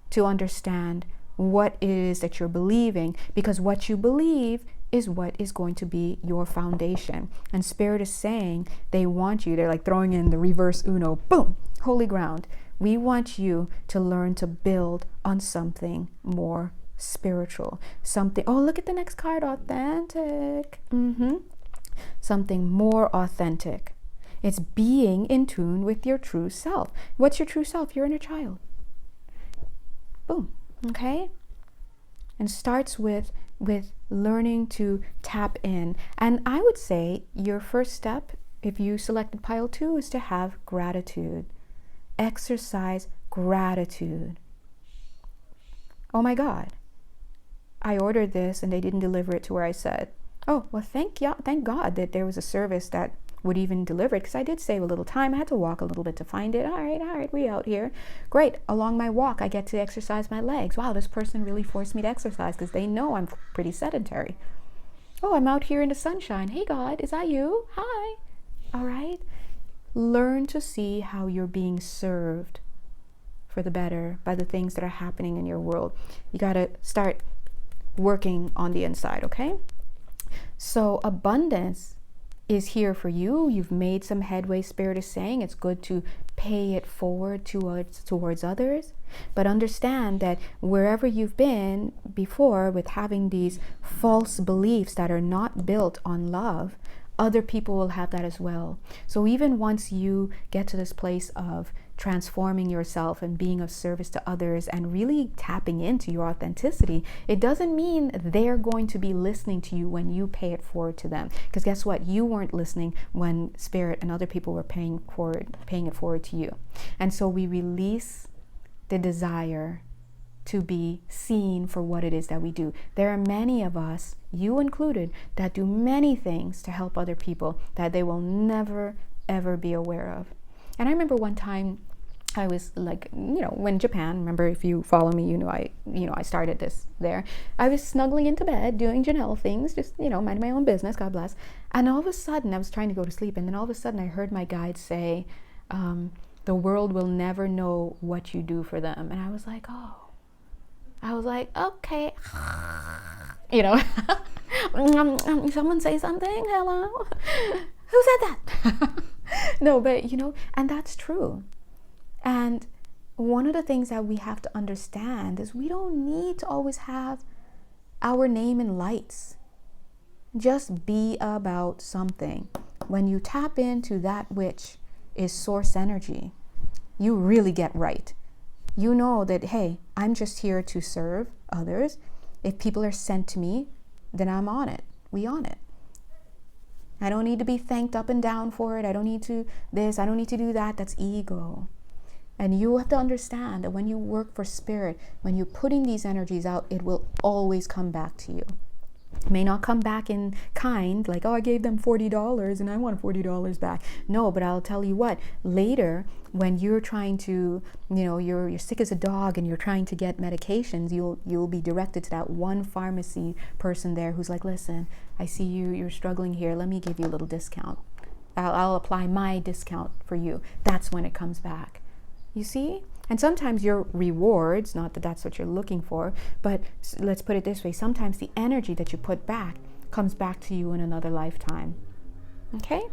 to understand what it is that you're believing, because what you believe is what is going to be your foundation. And Spirit is saying they want you, they're like throwing in the reverse Uno, boom, holy ground. We want you to learn to build on something more spiritual. Look at the next card, authentic. Something more authentic. It's being in tune with your true self. What's your true self? Your inner child. Boom. Okay? And starts with learning to tap in. And I would say your first step, if you selected pile 2, is to have gratitude. Exercise gratitude. Oh my God. I ordered this and they didn't deliver it to where I said. Oh, well, thank God that there was a service that would even deliver it, because I did save a little time. I had to walk a little bit to find it. All right, we out here. Great. Along my walk, I get to exercise my legs. Wow, this person really forced me to exercise because they know I'm pretty sedentary. Oh, I'm out here in the sunshine. Hey, God, is that you? Hi. All right. Learn to see how you're being served for the better by the things that are happening in your world. You got to start working on the inside, okay? So abundance is here for you. You've made some headway. Spirit is saying it's good to pay it forward towards others. But understand that wherever you've been before with having these false beliefs that are not built on love, other people will have that as well. So even once you get to this place of transforming yourself and being of service to others and really tapping into your authenticity, it doesn't mean they're going to be listening to you when you pay it forward to them. Because guess what? You weren't listening when Spirit and other people were paying it forward to you. And so we release the desire to be seen for what it is that we do. There are many of us, you included, that do many things to help other people that they will never, ever be aware of. And I remember one time I was like, when Japan, remember if you follow me, I started this there. I was snuggling into bed doing Jonelle things, just, minding my own business, God bless. And all of a sudden I was trying to go to sleep. And then all of a sudden I heard my guide say, the world will never know what you do for them. And I was like, okay, someone say something, hello, who said that? No, but and that's true. And one of the things that we have to understand is we don't need to always have our name in lights. Just be about something. When you tap into that which is source energy, you really get right. You know that, hey, I'm just here to serve others. If people are sent to me, then I'm on it. We on it. I don't need to be thanked up and down for it. I don't need to this. I don't need to do that. That's ego. And you have to understand that when you work for spirit, when you're putting these energies out, it will always come back to you. It may not come back in kind, like, I gave them $40 and I want $40 back. No, but I'll tell you what, later when you're trying to, you're sick as a dog and you're trying to get medications, you'll be directed to that one pharmacy person there who's like, listen, I see you're struggling here. Let me give you a little discount. I'll apply my discount for you. That's when it comes back. You see? And sometimes your rewards, not that that's what you're looking for, but let's put it this way, sometimes the energy that you put back comes back to you in another lifetime. Okay?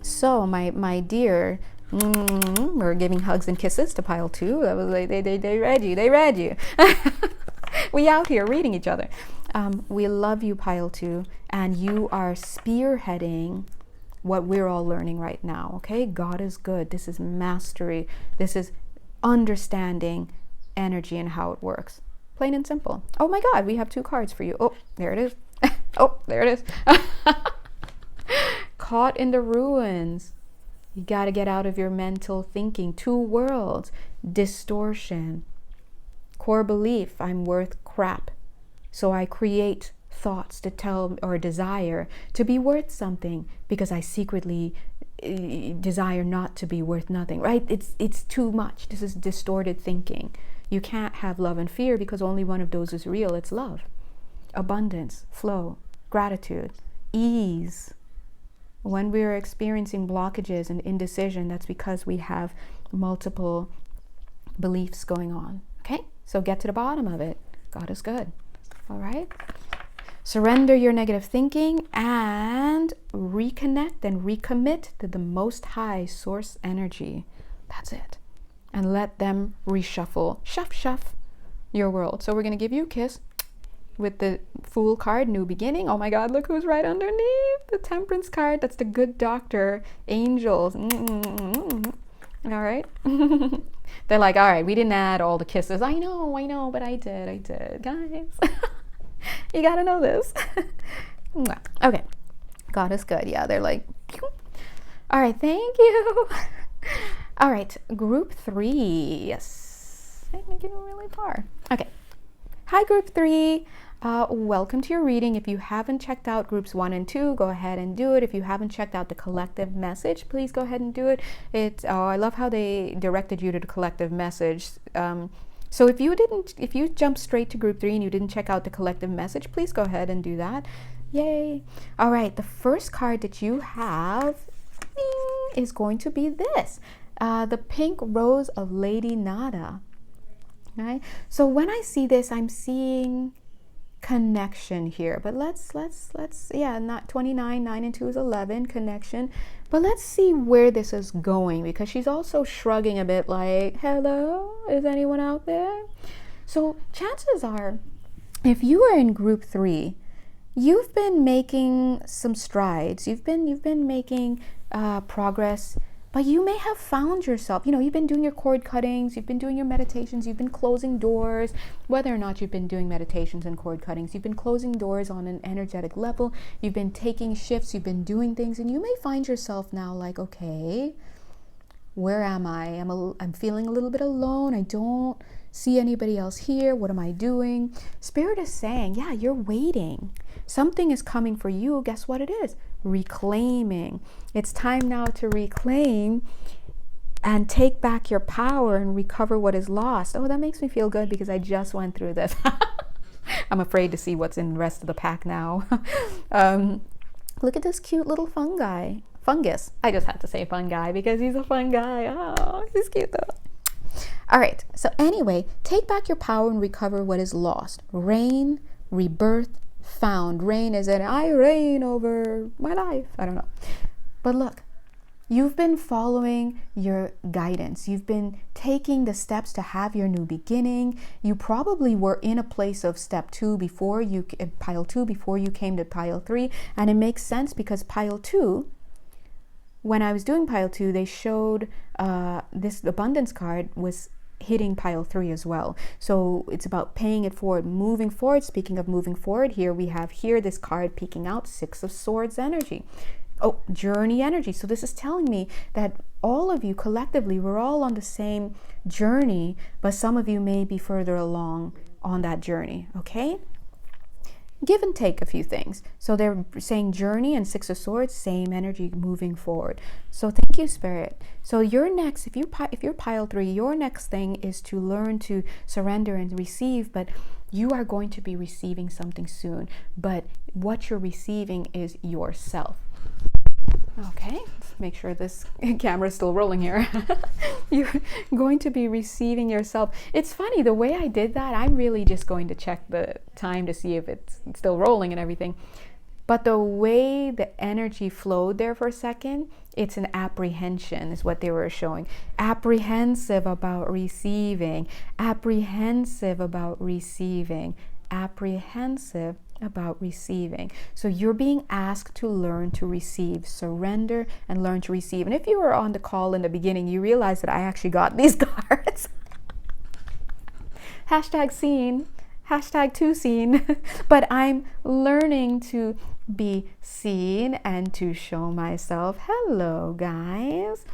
So my dear, we're giving hugs and kisses to pile 2. That was like, they read you. We out here reading each other. We love you, pile 2, and you are spearheading what we're all learning right now. Okay? God is good. This is mastery. This is understanding energy and how it works. Plain and simple. Oh my God, we have 2 cards for you. Oh, there it is. Oh, there it is. Caught in the ruins. You got to get out of your mental thinking. 2 worlds. Distortion. Core belief, I'm worth crap. So I create thoughts to tell, or desire to be worth something, because I secretly desire not to be worth nothing, right? It's too much. This is distorted thinking. You can't have love and fear because only one of those is real. It's love, abundance, flow, gratitude, ease. When we're experiencing blockages and indecision, that's because we have multiple beliefs going on. Okay, so get to the bottom of it. God is good. All right. Surrender your negative thinking and reconnect and recommit to the most high source energy. That's it. And let them reshuffle, shuff your world. So we're going to give you a kiss with the Fool card, New Beginning. Oh my God, look who's right underneath. The Temperance card. That's the good doctor, angels. All right. They're like, all right, we didn't add all the kisses. I know, but I did, guys. You gotta know this. Okay. God is good. Yeah, they're like, pew. All right, thank you. All right, group 3. Yes, I'm making it really far. Okay. Hi, group 3. Welcome to your reading. If you haven't checked out groups 1 and 2, go ahead and do it. If you haven't checked out the collective message, please go ahead and do it. I love how they directed you to the collective message. So if you jumped straight to group 3 and you didn't check out the collective message, please go ahead and do that. Yay. All right. The first card that you have is going to be this. The Pink Rose of Lady Nada. Right? So when I see this, I'm seeing connection here, but let's not 29, 9 and 2 is 11, connection, but let's see where this is going, because she's also shrugging a bit like, hello, is anyone out there? So chances are, if you are in group 3, you've been making some strides, you've been making progress, but you may have found yourself, you've been doing your cord cuttings, you've been doing your meditations, you've been closing doors, whether or not you've been doing meditations and cord cuttings, you've been closing doors on an energetic level, you've been taking shifts, you've been doing things, and you may find yourself now like, okay, where am I? I'm feeling a little bit alone. I don't see anybody else here. What am I doing? Spirit is saying, yeah, you're waiting. Something is coming for you. Guess what it is? Reclaiming. It's time now to reclaim and take back your power and recover what is lost. Oh, that makes me feel good because I just went through this. I'm afraid to see what's in the rest of the pack now. Look at this cute little fungus. I just had to say fun guy because he's a fun guy. Oh, he's cute though. All right, so anyway, take back your power and recover what is lost. Reign, rebirth, found. Reign is that I reign over my life. I don't know. But look, you've been following your guidance. You've been taking the steps to have your new beginning. You probably were in a place of step 2 before you, pile 2 before you came to pile 3. And it makes sense because pile 2, when I was doing pile 2, they showed this abundance card was hitting pile 3 as well. So it's about paying it forward, moving forward. Speaking of moving forward, here we have this card peeking out, 6 of Swords energy. Oh, journey energy. So this is telling me that all of you collectively, we're all on the same journey, but some of you may be further along on that journey, okay? Give and take a few things. So they're saying journey and 6 of Swords, same energy moving forward. So thank you, Spirit. So your next, if you're pile 3, your next thing is to learn to surrender and receive, but you are going to be receiving something soon. But what you're receiving is yourself. Okay, let's make sure this camera is still rolling here. You're going to be receiving yourself. It's funny, the way I did that, I'm really just going to check the time to see if it's still rolling and everything. But the way the energy flowed there for a second, it's an apprehension is what they were showing. Apprehensive about receiving, apprehensive about receiving, apprehensive about receiving. So you're being asked to learn to receive, surrender and learn to receive. And if you were on the call in the beginning, you realize that I actually got these cards. Hashtag seen, hashtag too seen. But I'm learning to be seen and to show myself. Hello, guys.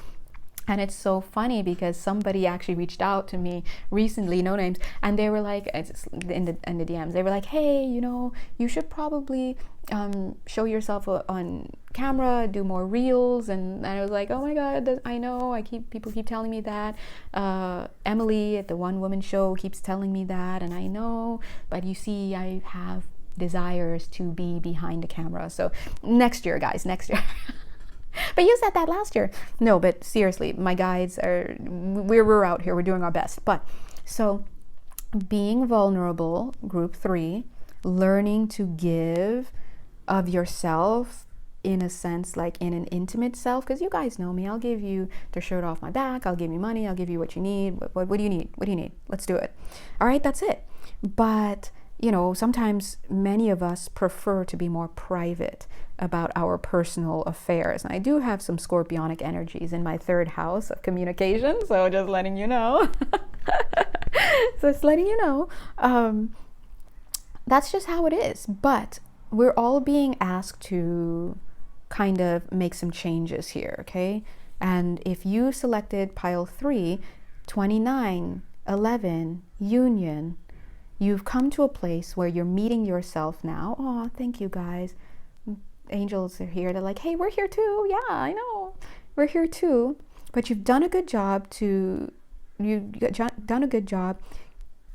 And it's so funny because somebody actually reached out to me recently, no names, and they were like, in the DMs, they were like, hey, you should probably show yourself on camera, do more reels. And I was like, oh my God, I know, people keep telling me that. Emily at the One Woman Show keeps telling me that, and I know, but you see, I have desires to be behind the camera. So next year, guys, next year. But you said that last year. No, but seriously, my guides we're out here, we're doing our best. But so being vulnerable, group 3, learning to give of yourself in a sense, like in an intimate self, because you guys know me, I'll give you the shirt off my back, I'll give you money, I'll give you what you need. What do you need? What do you need? Let's do it. All right, that's it. But sometimes many of us prefer to be more private about our personal affairs. And I do have some scorpionic energies in my 3rd house of communication, so just letting you know. That's just how it is. But we're all being asked to kind of make some changes here, okay? And if you selected pile 3, 29, 11, union, you've come to a place where you're meeting yourself now. Oh, thank you, guys. Angels are here. They're like, hey, we're here too. Yeah, I know. We're here too. But you've done a good job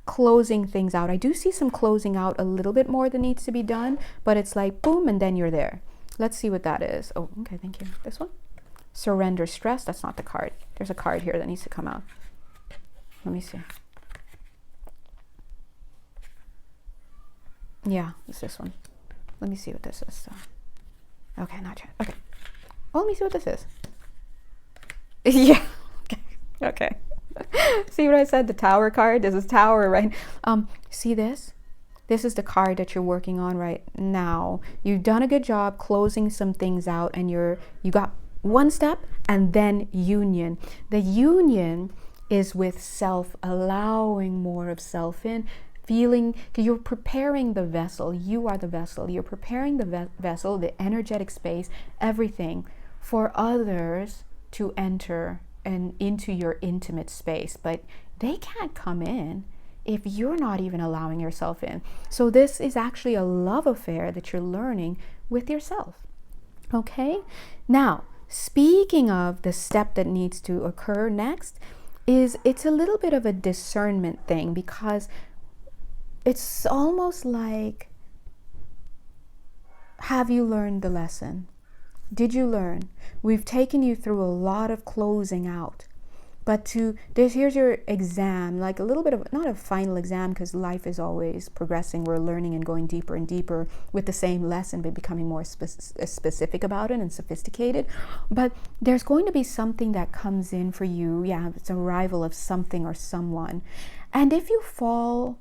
closing things out. I do see some closing out a little bit more that needs to be done, but it's like boom, and then you're there. Let's see what that is. Oh, okay, thank you. This one? Surrender stress. That's not the card. There's a card here that needs to come out. Let me see. Yeah, it's this one. Let me see what this is. Okay, not yet. Okay. Well, let me see what this is. Yeah. Okay. See what I said? The Tower card. This is Tower, right? See this? This is the card that you're working on right now. You've done a good job closing some things out, and you got one step, and then union. The union is with self, allowing more of self in. Feeling, you're preparing the vessel. You are the vessel. You're preparing the vessel, the energetic space, everything for others to enter and into your intimate space. But they can't come in if you're not even allowing yourself in. So this is actually a love affair that you're learning with yourself. Okay? Now, speaking of the step that needs to occur next, it's a little bit of a discernment thing, because it's almost like, have you learned the lesson? Did you learn? We've taken you through a lot of closing out. But here's your exam, like a little bit of, not a final exam, because life is always progressing. We're learning and going deeper and deeper with the same lesson, but becoming more specific about it and sophisticated. But there's going to be something that comes in for you. Yeah, it's an arrival of something or someone. And if you fall,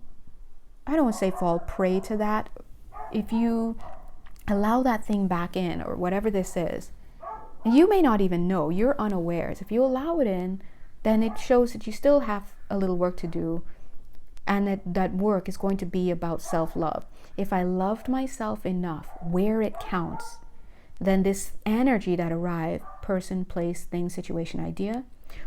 I don't want to say fall prey to that, if you allow that thing back in, or whatever this is, you may not even know, you're unawares. If you allow it in, then it shows that you still have a little work to do, and that work is going to be about self-love. If I loved myself enough where it counts, then this energy that arrived, person, place, thing, situation, idea,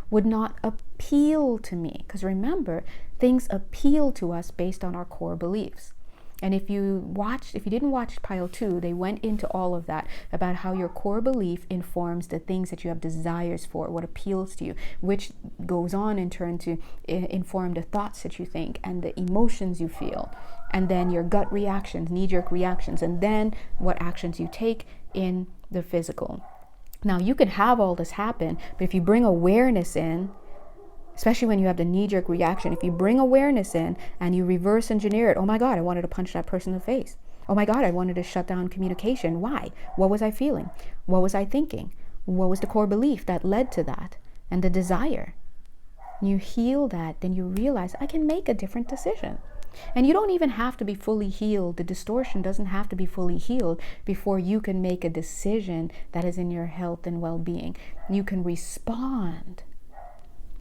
would not appeal to me. Because remember, things appeal to us based on our core beliefs. And if you didn't watch pile 2, they went into all of that, about how your core belief informs the things that you have desires for, what appeals to you, which goes on in turn to inform the thoughts that you think and the emotions you feel, and then your gut reactions, knee-jerk reactions, and then what actions you take in the physical. Now, you can have all this happen, but if you bring awareness in, especially when you have the knee-jerk reaction, if you bring awareness in and you reverse engineer it, oh my God, I wanted to punch that person in the face. Oh my God, I wanted to shut down communication. Why? What was I feeling? What was I thinking? What was the core belief that led to that? And the desire. You heal that, then you realize I can make a different decision. And you don't even have to be fully healed. The distortion doesn't have to be fully healed before you can make a decision that is in your health and well-being. You can respond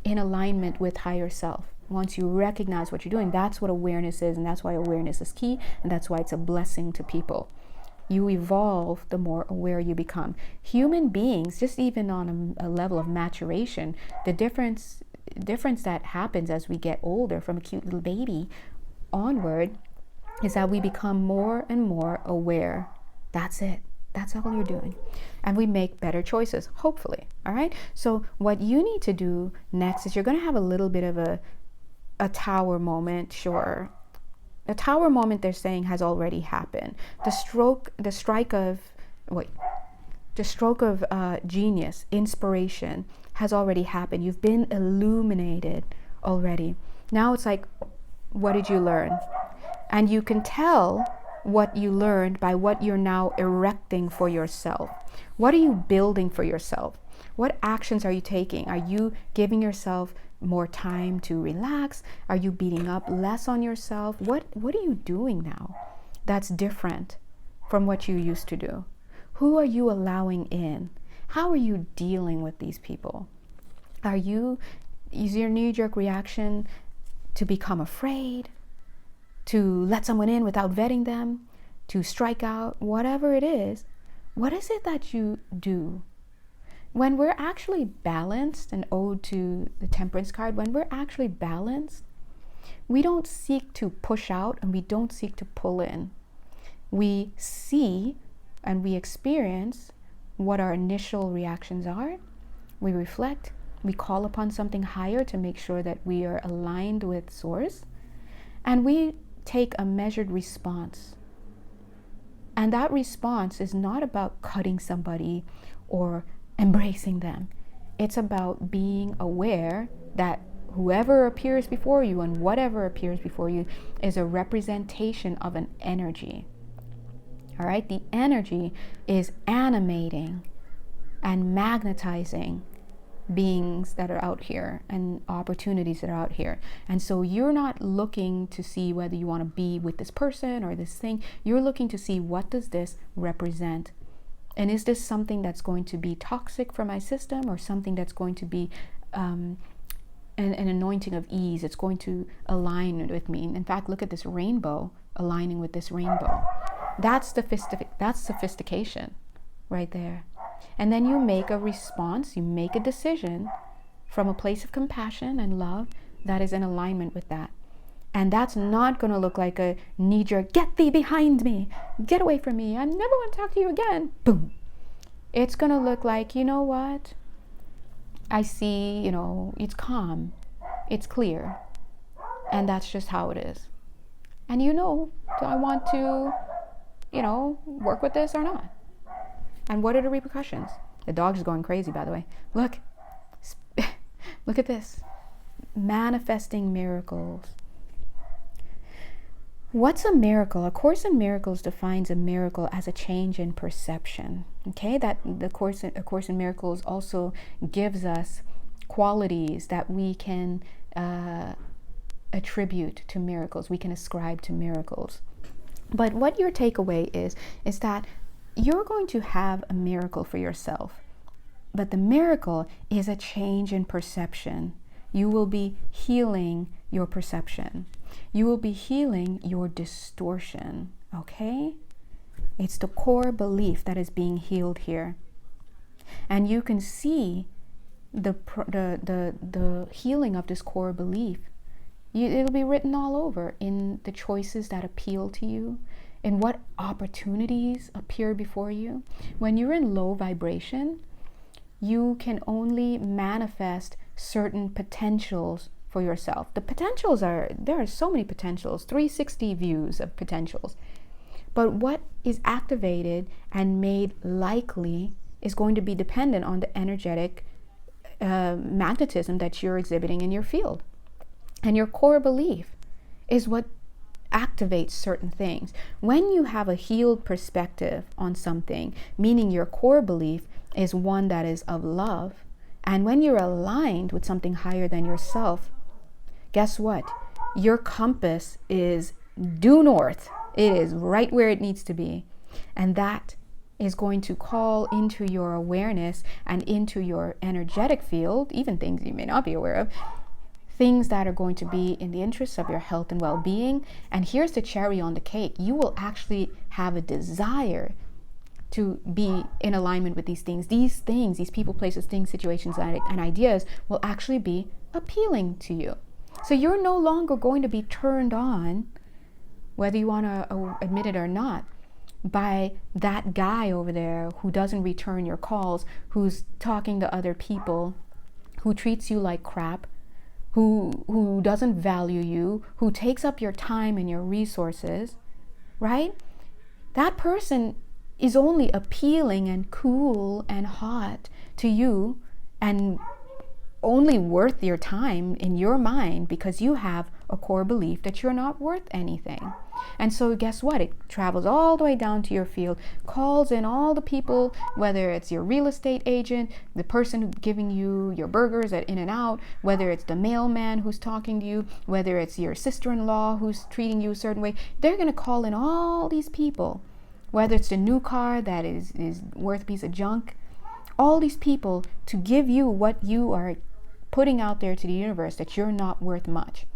in alignment with higher self. Once you recognize what you're doing, that's what awareness is, and that's why awareness is key, and that's why it's a blessing to people. You evolve the more aware you become. Human beings, just even on a level of maturation, the difference that happens as we get older, from a cute little baby onward, is that we become more and more aware. That's it. That's all you're doing. And we make better choices, hopefully. All right. So what you need to do next is, you're going to have a little bit of a tower moment. Sure. A tower moment, they're saying, has already happened. The stroke of genius, inspiration has already happened. You've been illuminated already. Now it's like, what did you learn? And you can tell what you learned by what you're now erecting for yourself. What are you building for yourself? What actions are you taking? Are you giving yourself more time to relax? Are you beating up less on yourself? What are you doing now that's different from what you used to do? Who are you allowing in? How are you dealing with these people? Is your knee-jerk reaction to become afraid, to let someone in without vetting them, to strike out, whatever it is? What is it that you do? When we're actually balanced, and ode to the Temperance card, when we're actually balanced, we don't seek to push out and we don't seek to pull in. We see and we experience what our initial reactions are. We reflect, we call upon something higher to make sure that we are aligned with Source, and we take a measured response. And that response is not about cutting somebody or embracing them. It's about being aware that whoever appears before you and whatever appears before you is a representation of an energy. All right? The energy is animating and magnetizing beings that are out here and opportunities that are out here. And so you're not looking to see whether you want to be with this person or this thing. You're looking to see, what does this represent? And is this something that's going to be toxic for my system, or something that's going to be an anointing of ease? It's going to align with me. In fact, look at this rainbow aligning with this rainbow. That's sophistication right there. And then you make a response, you make a decision from a place of compassion and love that is in alignment with that. And that's not going to look like a knee-jerk, get thee behind me, get away from me, I never want to talk to you again, boom. It's going to look like, you know what? I see, it's calm, it's clear, and that's just how it is. And do I want to, work with this or not? And what are the repercussions? The dog's is going crazy, by the way. Look, look at this. Manifesting miracles. What's a miracle? A Course in Miracles defines a miracle as a change in perception. Okay, that A Course in Miracles also gives us qualities that we can attribute to miracles. We can ascribe to miracles. But what your takeaway is that you're going to have a miracle for yourself. But the miracle is a change in perception. You will be healing your perception. You will be healing your distortion, okay? It's the core belief that is being healed here. And you can see the healing of this core belief. It'll be written all over in the choices that appeal to you, in what opportunities appear before you. When you're in low vibration, you can only manifest certain potentials for yourself. The potentials there are so many potentials, 360 views of potentials. But what is activated and made likely is going to be dependent on the energetic magnetism that you're exhibiting in your field. And your core belief is what activates certain things. When you have a healed perspective on something, meaning your core belief is one that is of love, and when you're aligned with something higher than yourself, guess what? Your compass is due north. It is right where it needs to be. And that is going to call into your awareness and into your energetic field, even things you may not be aware of, things that are going to be in the interests of your health and well-being. And here's the cherry on the cake. You will actually have a desire to be in alignment with these things. These people, places, things, situations, and ideas will actually be appealing to you. So you're no longer going to be turned on, whether you want to admit it or not, by that guy over there who doesn't return your calls, who's talking to other people, who treats you like crap, who doesn't value you, who takes up your time and your resources, right? That person is only appealing and cool and hot to you and only worth your time in your mind because you have a core belief that you're not worth anything. And so guess what? It travels all the way down to your field, calls in all the people, whether it's your real estate agent, the person giving you your burgers at In-N-Out, whether it's the mailman who's talking to you, whether it's your sister-in-law who's treating you a certain way. They're going to call in all these people, whether it's the new car that is worth a piece of junk, all these people to give you what you are putting out there to the universe, that you're not worth much.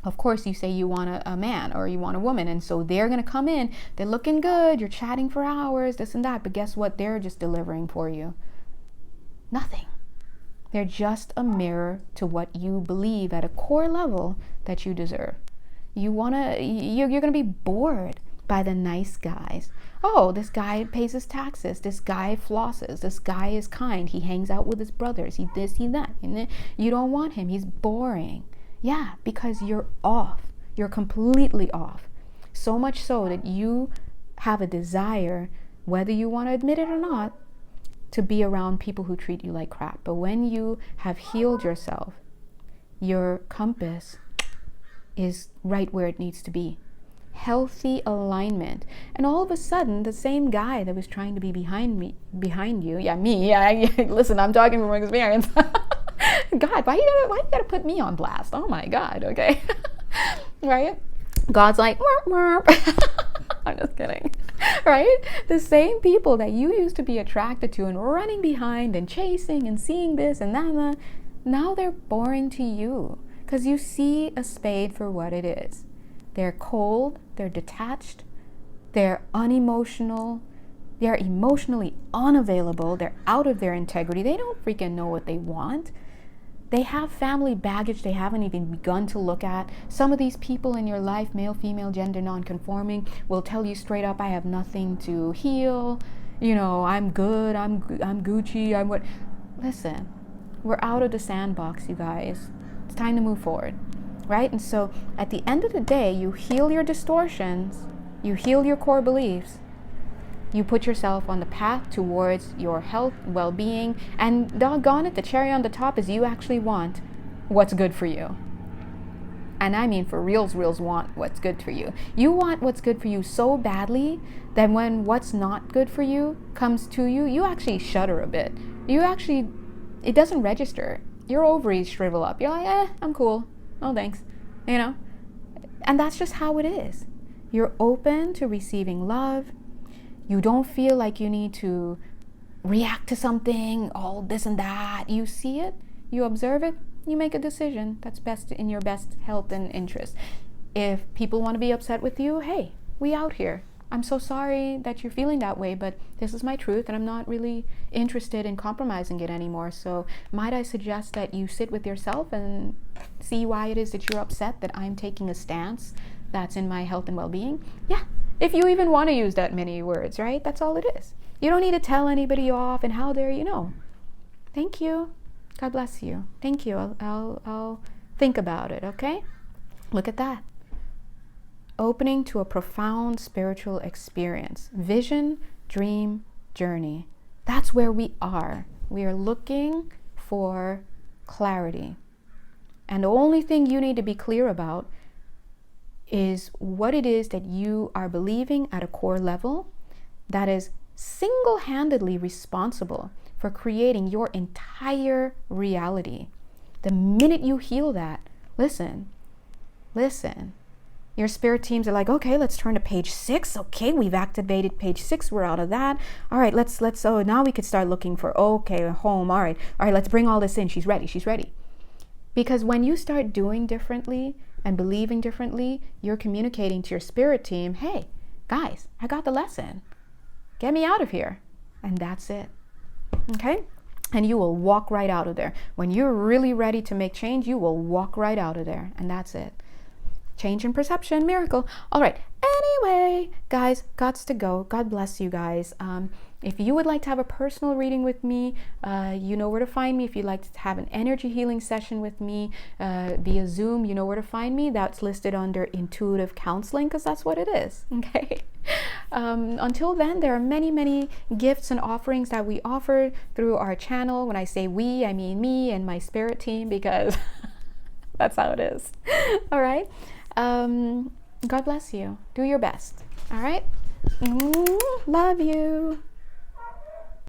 Of course, you say you want a man or you want a woman, and so they're going to come in, they're looking good, you're chatting for hours, this and that, but guess what? They're just delivering for you. Nothing. They're just a mirror to what you believe at a core level that you deserve. You're going to be bored by the nice guys. Oh, this guy pays his taxes. This guy flosses. This guy is kind. He hangs out with his brothers. He this, he that. And you don't want him. He's boring. Yeah, because you're off. You're completely off. So much so that you have a desire, whether you want to admit it or not, to be around people who treat you like crap. But when you have healed yourself, your compass is right where it needs to be. Healthy alignment. And all of a sudden, the same guy that was trying to be behind you, listen, I'm talking from experience. God, why you gotta put me on blast? Oh my God, okay. Right? God's like, merp, merp. I'm just kidding. Right? The same people that you used to be attracted to and running behind and chasing and seeing this and that, now they're boring to you because you see a spade for what it is. They're cold, they're detached, they're unemotional, they're emotionally unavailable, they're out of their integrity, they don't freaking know what they want. They have family baggage they haven't even begun to look at. Some of these people in your life, male, female, gender, non-conforming, will tell you straight up, I have nothing to heal. I'm good, I'm Gucci, I'm what. Listen, we're out of the sandbox, you guys. It's time to move forward, right? And so at the end of the day, you heal your distortions, you heal your core beliefs, you put yourself on the path towards your health, well-being, and doggone it, the cherry on the top is you actually want what's good for you. And I mean for reals want what's good for you. You want what's good for you so badly that when what's not good for you comes to you, you actually shudder a bit. It doesn't register. Your ovaries shrivel up. You're like, I'm cool. Oh, thanks. And that's just how it is. You're open to receiving love. You don't feel like you need to react to something, all this and that. You see it, you observe it, you make a decision that's best in your best health and interest. If people want to be upset with you, hey, we out here. I'm so sorry that you're feeling that way, but this is my truth and I'm not really interested in compromising it anymore. So might I suggest that you sit with yourself and see why it is that you're upset that I'm taking a stance that's in my health and well-being? Yeah, if you even want to use that many words, right? That's all it is. You don't need to tell anybody off and how dare you know. Thank you. God bless you. Thank you. I'll think about it, okay? Look at that. Opening to a profound spiritual experience. Vision, dream, journey. That's where we are. We are looking for clarity. And the only thing you need to be clear about is what it is that you are believing at a core level that is single-handedly responsible for creating your entire reality. The minute you heal that, listen, your spirit teams are like, okay, let's turn to page 6. Okay, we've activated page 6. We're out of that. All right, so now we could start looking for, okay, a home. All right, let's bring all this in. She's ready. Because when you start doing differently and believing differently, you're communicating to your spirit team, hey, guys, I got the lesson. Get me out of here. And that's it. Okay? And you will walk right out of there. When you're really ready to make change, you will walk right out of there. And that's it. Change in perception, miracle. All right. Anyway, guys, gots to go. God bless you guys. If you would like to have a personal reading with me, you know where to find me. If you'd like to have an energy healing session with me via Zoom, you know where to find me. That's listed under intuitive counseling because that's what it is. Okay. Until then, there are many, many gifts and offerings that we offer through our channel. When I say we, I mean me and my spirit team because that's how it is. All right. God bless you. Do your best. All right. Love you.